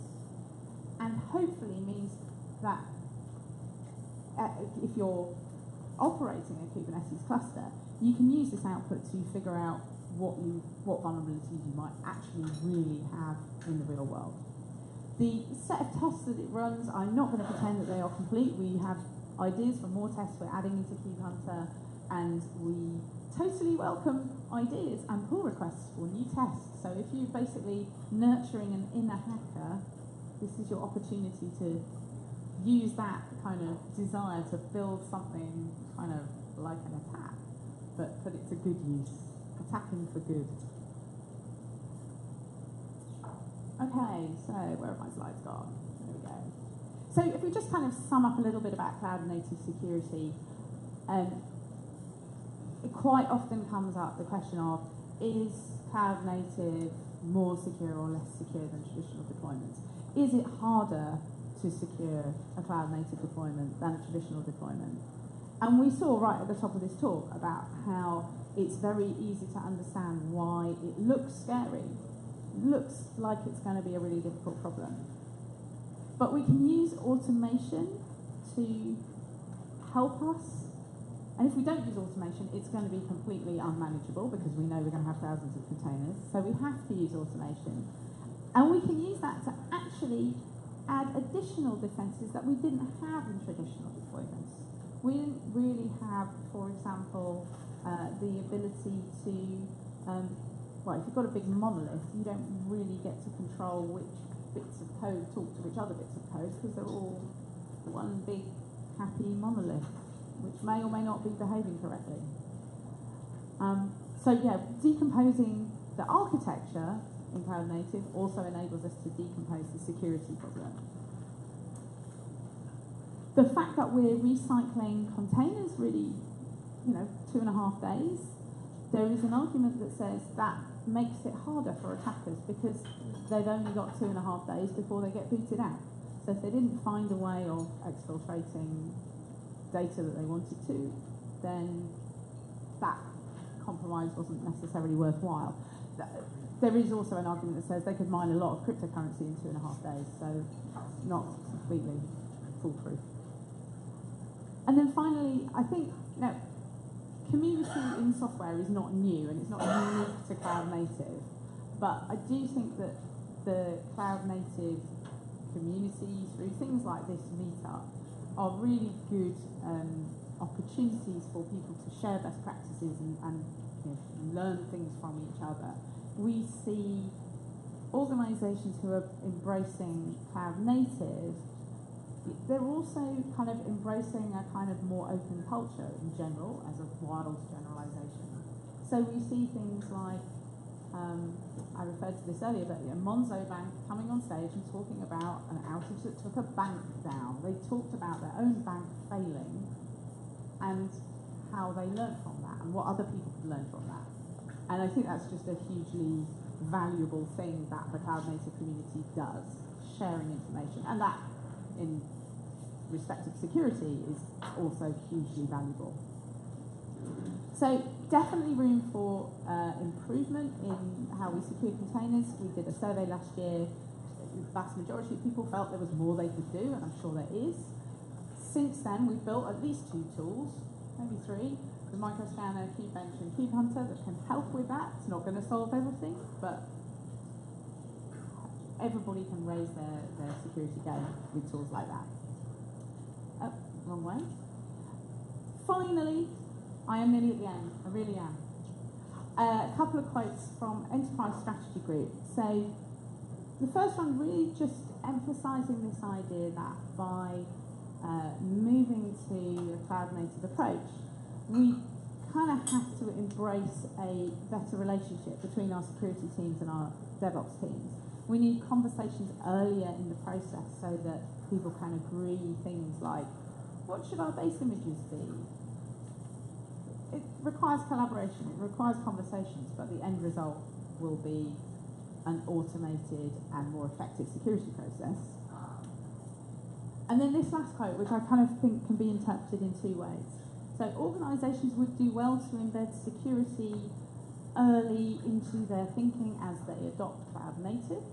and hopefully means that if you're operating a Kubernetes cluster, you can use this output to figure out what vulnerabilities you might actually really have in the real world. The set of tests that it runs, I'm not going to pretend that they are complete. We have ideas for more tests we're adding into kubehunter, and we totally welcome ideas and pull requests for new tests. So if you're basically nurturing an inner hacker, this is your opportunity to use that kind of desire to build something kind of like an attack, but put it to good use. Attacking for good. Okay, so where have my slides gone? There we go. So if we just kind of sum up a little bit about cloud native security, it quite often comes up the question of, is cloud native more secure or less secure than traditional deployments? Is it harder to secure a cloud native deployment than a traditional deployment? And we saw right at the top of this talk about how it's very easy to understand why it looks scary. It looks like it's going to be a really difficult problem. But we can use automation to help us. And if we don't use automation, it's going to be completely unmanageable because we know we're going to have thousands of containers. So we have to use automation. And we can use that to actually add additional defenses that we didn't have in traditional deployments. We didn't really have, for example, the ability to, well, if you've got a big monolith, you don't really get to control which bits of code talk to which other bits of code because they're all one big happy monolith, which may or may not be behaving correctly. So yeah, decomposing the architecture in cloud native also enables us to decompose the security problem. The fact that we're recycling containers really, 2.5 days, there is an argument that says that makes it harder for attackers because they've only got 2.5 days before they get booted out. So if they didn't find a way of exfiltrating data that they wanted to, then that compromise wasn't necessarily worthwhile. There is also an argument that says they could mine a lot of cryptocurrency in 2.5 days, so not completely foolproof. And then finally, I think community in software is not new and it's not unique to cloud native, but I do think that the cloud native community through things like this meetup are really good opportunities for people to share best practices and learn things from each other. We see organisations who are embracing cloud native, they're also kind of embracing a kind of more open culture in general, as a wild generalisation. So we see things like I referred to this earlier, but Monzo Bank coming on stage and talking about an outage that took a bank down. They talked about their own bank failing and how they learned from that and what other people could learn from that. And I think that's just a hugely valuable thing that the cloud native community does, sharing information. And that, in respect of security, is also hugely valuable. So definitely room for improvement in how we secure containers. We did a survey last year. The vast majority of people felt there was more they could do, and I'm sure there is. Since then, we've built at least 2 tools, maybe 3, the Microscanner, Kubebench, and KubeHunter that can help with that. It's not going to solve everything, but everybody can raise their security game with tools like that. Oh, wrong way. Finally, I am nearly at the end. I really am. A couple of quotes from Enterprise Strategy Group. So the first one really just emphasising this idea that by moving to a cloud-native approach, we kind of have to embrace a better relationship between our security teams and our DevOps teams. We need conversations earlier in the process so that people can agree things like, what should our base images be? It requires collaboration, it requires conversations, but the end result will be an automated and more effective security process. And then this last quote, which I kind of think can be interpreted in 2 ways. So organisations would do well to embed security early into their thinking as they adopt cloud native.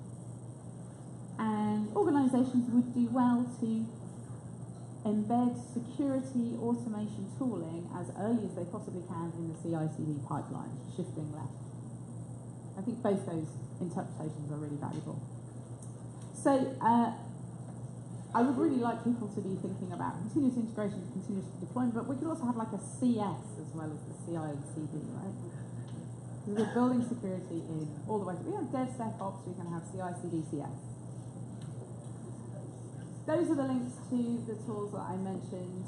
And organisations would do well to embed security automation tooling as early as they possibly can in the CI/CD pipeline, shifting left. I think both those interpretations are really valuable. So I would really like people to be thinking about continuous integration and continuous deployment, but we could also have like a CS as well as the CI and CD, right? Because we're building security in all the ways. We have DevSecOps, we can have CI, CD, CS. Those are the links to the tools that I mentioned.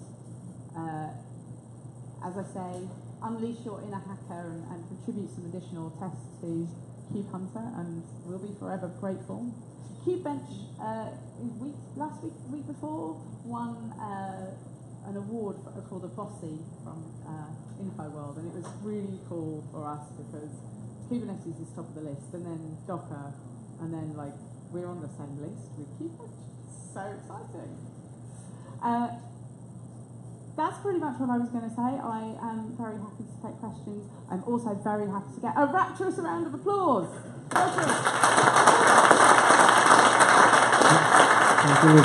As I say, unleash your inner hacker and contribute some additional tests to KubeHunter, and we'll be forever grateful. Kubebench, last week, the week before, won an award called a Bossy from InfoWorld, and it was really cool for us because Kubernetes is top of the list, and then Docker, and then like we're on the same list with Kubebench. So exciting. That's pretty much what I was going to say. I am very happy to take questions. I'm also very happy to get a rapturous round of applause. Thank you.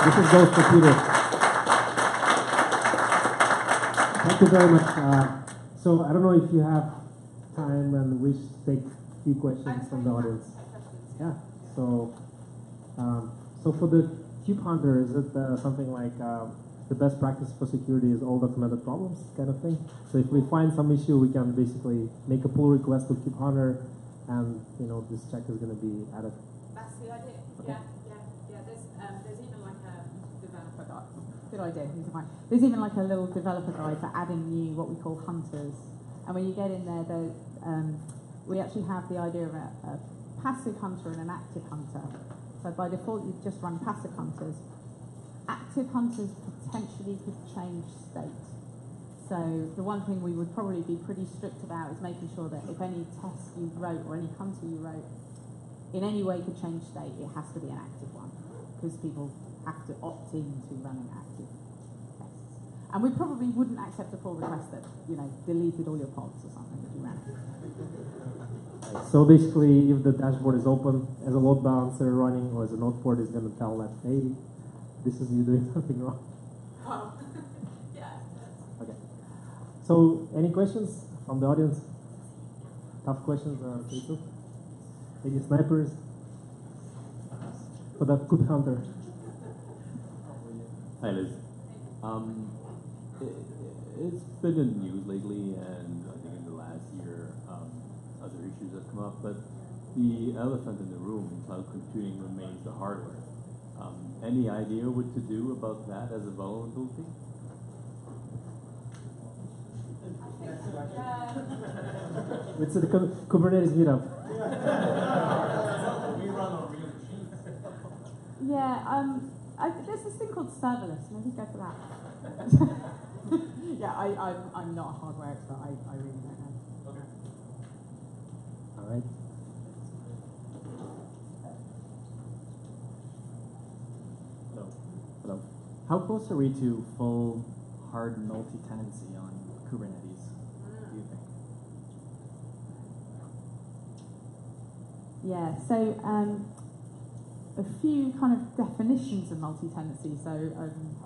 This is goes for Peter. Thank you very much. So I don't know if you have time and wish to take a few questions from the audience. Yeah. So. So for the KubeHunter, is it something like the best practice for security is all documented problems kind of thing? So if we find some issue, we can basically make a pull request to KubeHunter, and this check is going to be added. That's the idea. Okay. Yeah. There's even like a developer guide. Good idea. There's even like a little developer guide for adding new what we call hunters, and when you get in there, we actually have the idea of a passive hunter and an active hunter. So by default, you just run passive hunters. Active hunters potentially could change state. So the one thing we would probably be pretty strict about is making sure that if any test you wrote or any hunter you wrote in any way could change state, it has to be an active one, because people have to opt in to running active tests. And we probably wouldn't accept a pull request that deleted all your pods or something if you ran it. So basically, if the dashboard is open, as a load balancer running, or as a node port is going to tell that, hey, this is you doing something wrong. Oh, yeah. Okay. So, any questions from the audience? Tough questions, people? Any snipers? For the KubeHunter. Hi, Liz. It's been in the news lately, and I think in the last year, other issues have come up, but the elephant in the room in cloud computing remains the hardware. Any idea what to do about that as a vulnerability? It's the Kubernetes meetup. We run on real machines. Yeah, there's this thing called serverless. Maybe go for that. Yeah, I'm not a hardware expert. I really don't know. Okay. All right. Hello. Hello. How close are we to full hard multi-tenancy on Kubernetes, do you think? Yeah, so a few kind of definitions of multi-tenancy. So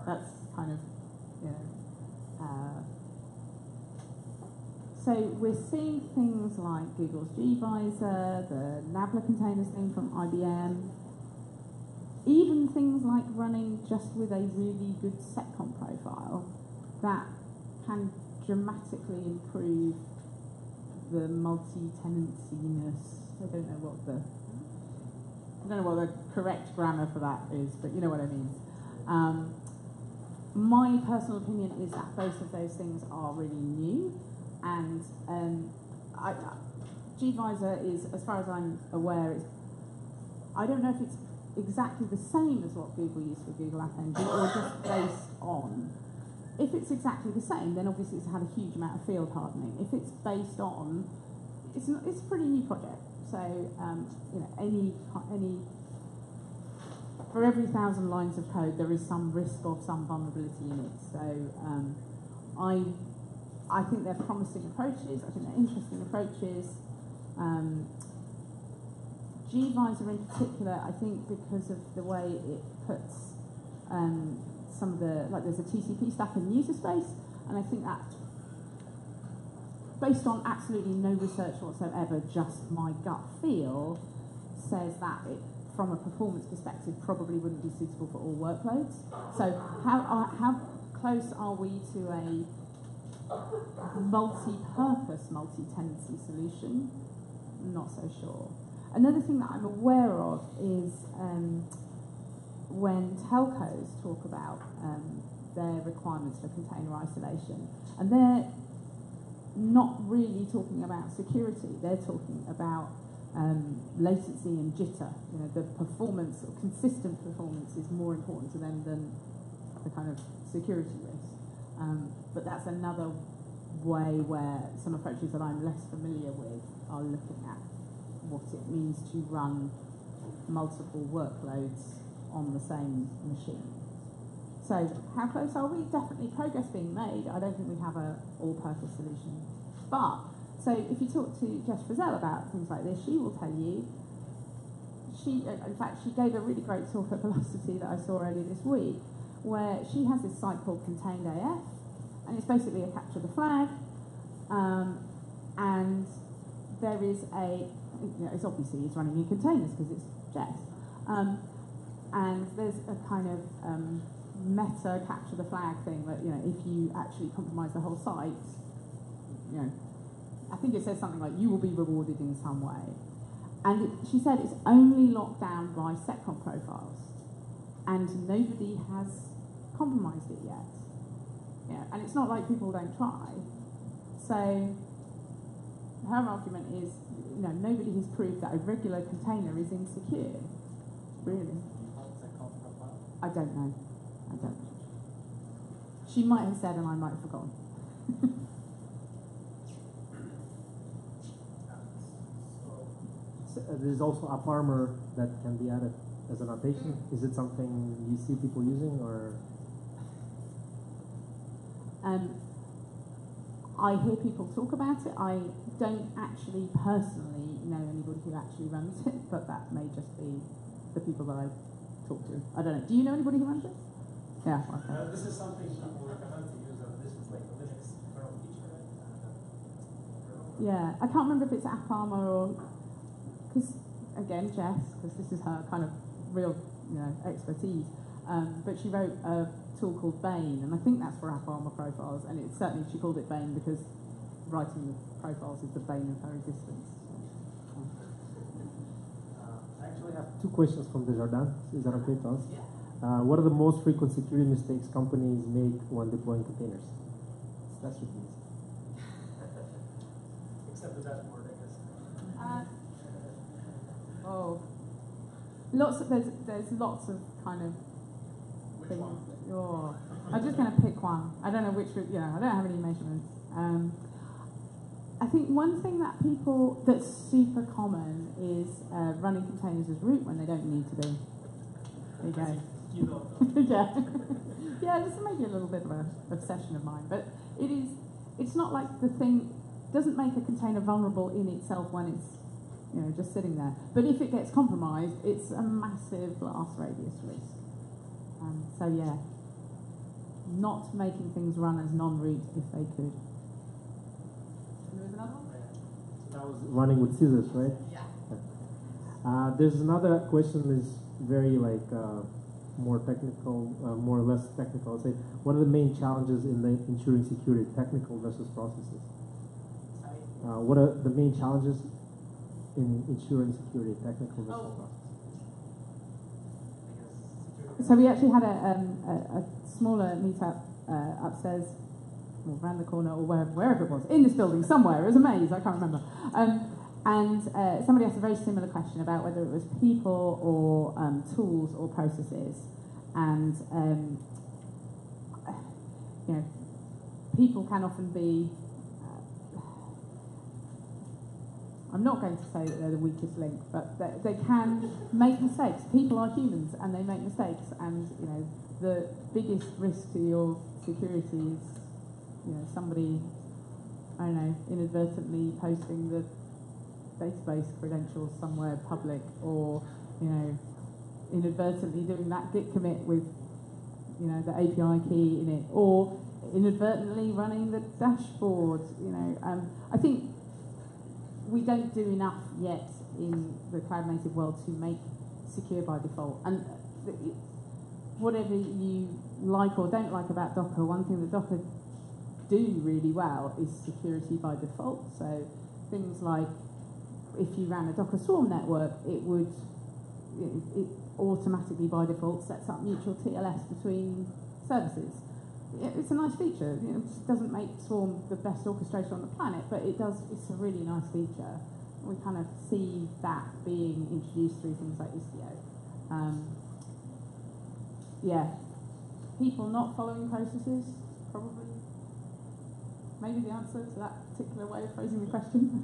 that's kind of, you know, so we're seeing things like Google's gvisor, the Nabla containers thing from IBM, even things like running just with a really good seccomp profile that can dramatically improve the multi-tenanciness. I don't know what the correct grammar for that is, but you know what I mean. My personal opinion is that both of those things are really new, and gvisor is, as far as I'm aware, I don't know if it's exactly the same as what Google used for Google App Engine, or just based on. If it's exactly the same, then obviously it's had a huge amount of field hardening. If it's based on, it's a pretty new project. So you know, any for every 1,000 lines of code, there is some risk of some vulnerability in it. So I think they're promising approaches. I think they're interesting approaches. gvisor in particular, I think because of the way it puts some of the, like there's a TCP stack in user space, and I think that, based on absolutely no research whatsoever, just my gut feel, says that it, from a performance perspective, probably wouldn't be suitable for all workloads. So how close are we to a multi-purpose, multi-tenancy solution? Not so sure. Another thing that I'm aware of is when telcos talk about their requirements for container isolation, and they're not really talking about security, they're talking about latency and jitter. You know, the performance, or consistent performance, is more important to them than the kind of security risk. But that's another way where some approaches that I'm less familiar with are looking at what it means to run multiple workloads on the same machine. So how close are we? Definitely progress being made. I don't think we have a all-purpose solution. But, so if you talk to Jess Frizzell about things like this, she will tell you, in fact, she gave a really great talk at Velocity that I saw earlier this week, where she has this site called Contained AF, and it's basically a capture the flag, and there is a, you know, it's obviously it's running in containers because it's Jess, and there's a kind of meta capture the flag thing that, you know, if you actually compromise the whole site, you know, I think it says something like you will be rewarded in some way. And she said it's only locked down by seccomp profiles, and nobody has compromised it yet. Yeah, and it's not like people don't try. So her argument is, you know, nobody has proved that a regular container is insecure. Really? I don't know. I don't know. She might have said, and I might have forgotten. There's also app armor that can be added as an annotation. Is it something you see people using, or? I hear people talk about it. I don't actually personally know anybody who actually runs it, but that may just be the people that I talk to. I don't know. Do you know anybody who runs it? Yeah. Okay. This is something people recommend to use. This is like the Linux kernel feature. Yeah, I can't remember if it's app armor or, because again, Jess, because this is her kind of real, you know, expertise. But she wrote a tool called Bane, and I think that's for app armor profiles. And it's certainly, she called it Bane because writing the profiles is the bane of her existence. I actually have two questions from Desjardins. Is that okay to us? What are the most frequent security mistakes companies make when deploying containers? That's what it means. the dashboard, I guess. There's lots of kind of Which things. one? Oh, I'm just going to pick one. I don't know which. I don't have any measurements. I think one thing that's super common is running containers as root when they don't need to be. There you go. Yeah. Yeah, this is maybe a little bit of an obsession of mine, but it's not like the thing doesn't make a container vulnerable in itself when it's just sitting there. But if it gets compromised, it's a massive blast radius risk. So yeah, not making things run as non-root if they could. And there was another one? So that was running with scissors, right? Yeah. There's another question is very more technical, more or less technical. I'll say, what are the main challenges in the ensuring security, technical versus processes? What are the main challenges in ensuring security, technical versus processes? So we actually had a smaller meetup upstairs, or around the corner, or wherever it was, in this building somewhere. It was a maze, I can't remember. And somebody asked a very similar question about whether it was people or tools or processes. And people can often be. I'm not going to say that they're the weakest link, but they can make mistakes. People are humans, and they make mistakes. And the biggest risk to your security is somebody, I don't know, inadvertently posting the database credentials somewhere public, or inadvertently doing that git commit with the API key in it, or inadvertently running the dashboard. I think we don't do enough yet in the cloud native world to make secure by default. And whatever you like or don't like about Docker, one thing that Docker do really well is security by default. So things like, if you ran a Docker Swarm network, it automatically by default sets up mutual TLS between services. It's a nice feature. It doesn't make Swarm the best orchestration on the planet, but it's a really nice feature. We kind of see that being introduced through things like Istio. People not following processes, probably maybe the answer to that particular way of phrasing the question.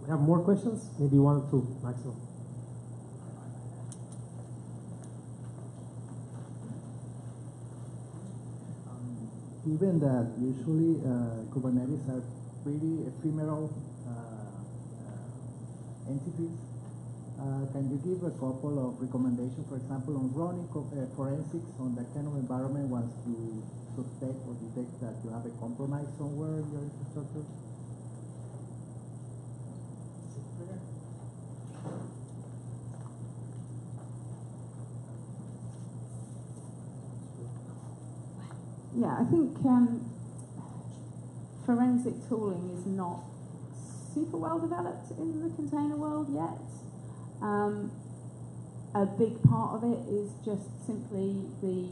We have more questions? Maybe one or two maximum. Given that usually Kubernetes are pretty ephemeral entities, can you give a couple of recommendations, for example, on running forensics on that kind of environment once you suspect or detect that you have a compromise somewhere in your infrastructure? Yeah, I think forensic tooling is not super well developed in the container world yet. A big part of it is just simply the,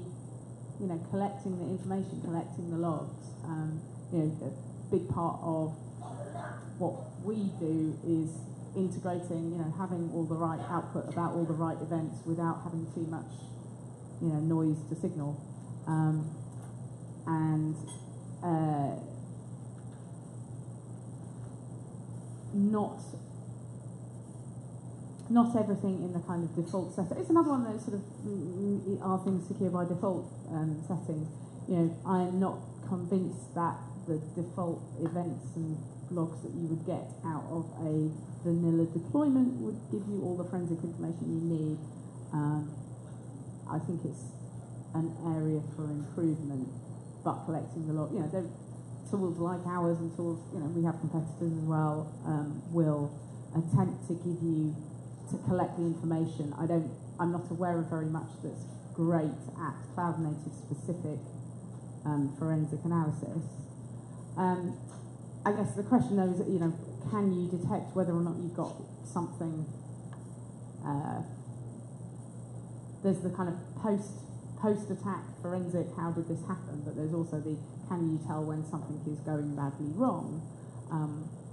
collecting the information, collecting the logs. A big part of what we do is integrating, having all the right output about all the right events without having too much, noise to signal. And not everything in the kind of default setup. It's another one of those sort of are things secure by default settings. I'm not convinced that the default events and logs that you would get out of a vanilla deployment would give you all the forensic information you need. I think it's an area for improvement. But collecting the log, tools like ours and tools, we have competitors as well, will attempt to collect the information. I'm not aware of very much that's great at cloud native specific forensic analysis. I guess the question though is, can you detect whether or not you've got something? There's the kind of post-attack forensic, how did this happen? But there's also the, can you tell when something is going badly wrong?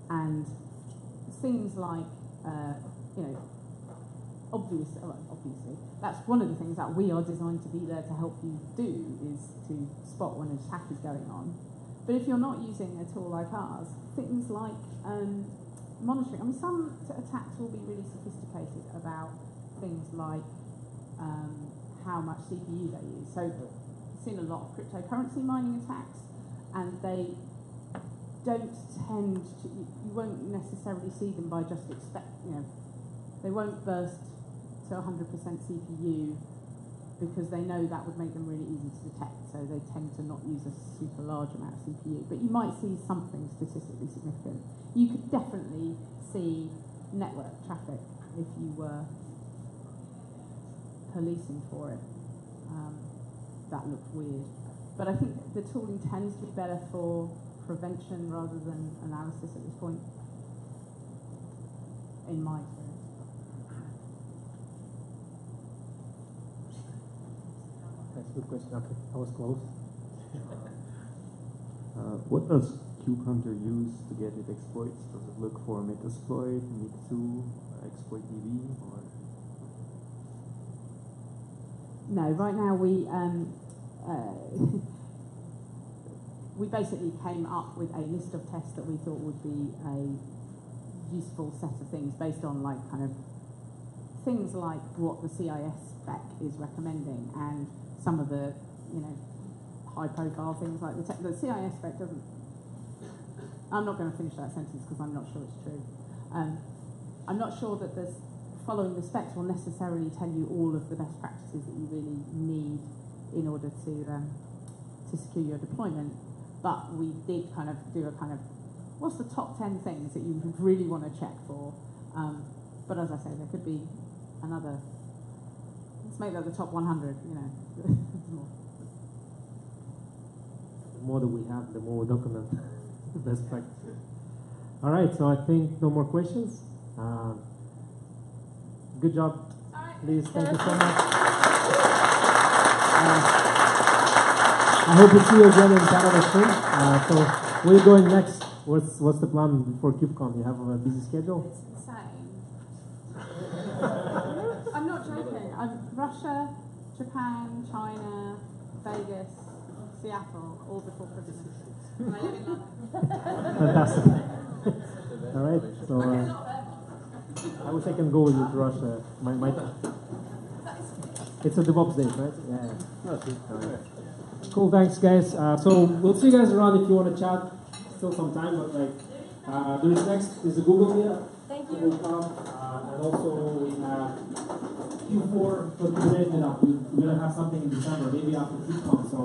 And things like, obviously, that's one of the things that we are designed to be there to help you do, is to spot when an attack is going on. But if you're not using a tool like ours, things like monitoring, I mean, some attacks will be really sophisticated about things like how much CPU they use. So I've seen a lot of cryptocurrency mining attacks, and they don't tend to, you won't necessarily see them by just they won't burst to 100% CPU because they know that would make them really easy to detect, so they tend to not use a super large amount of CPU. But you might see something statistically significant. You could definitely see network traffic if you were policing for it. That looked weird. But I think the tooling tends to be better for prevention rather than analysis at this point, in my experience. That's a good question. Okay, I was close. What does KubeHunter use to get its exploits? Does it look for Metasploit, Mixu, Exploit DB, or? No, right now we we basically came up with a list of tests that we thought would be a useful set of things based on things like what the CIS spec is recommending, and some of the high profile things like the CIS spec doesn't. I'm not going to finish that sentence because I'm not sure it's true. I'm not sure that following the specs will necessarily tell you all of the best practices that you really need in order to secure your deployment. But we did kind of do what's the top 10 things that you would really want to check for. But as I say, there could be another. Let's make that the top 100. The more that we have, the more we document the best practices. All right, so I think no more questions. Good job. Please, thank you so much. I hope to see you again in Canada soon. So where are you going next? What's the plan for KubeCon? You have a busy schedule? It's insane. I'm not joking. Russia, Japan, China, Vegas, Seattle, all before Christmas. And I live in London. Fantastic. All right, so I wish I can go with you to Russia. It's a DevOps day, right? Yeah. All right. Cool, thanks guys. So we'll see you guys around if you want to chat. Still some time, but there's next is the Google Meetup. Thank you. Will come, and also we have Q4 for Kubernetes Meetup. We're gonna have something in December, maybe after KubeCon. So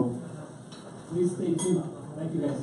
please stay tuned. Thank you guys.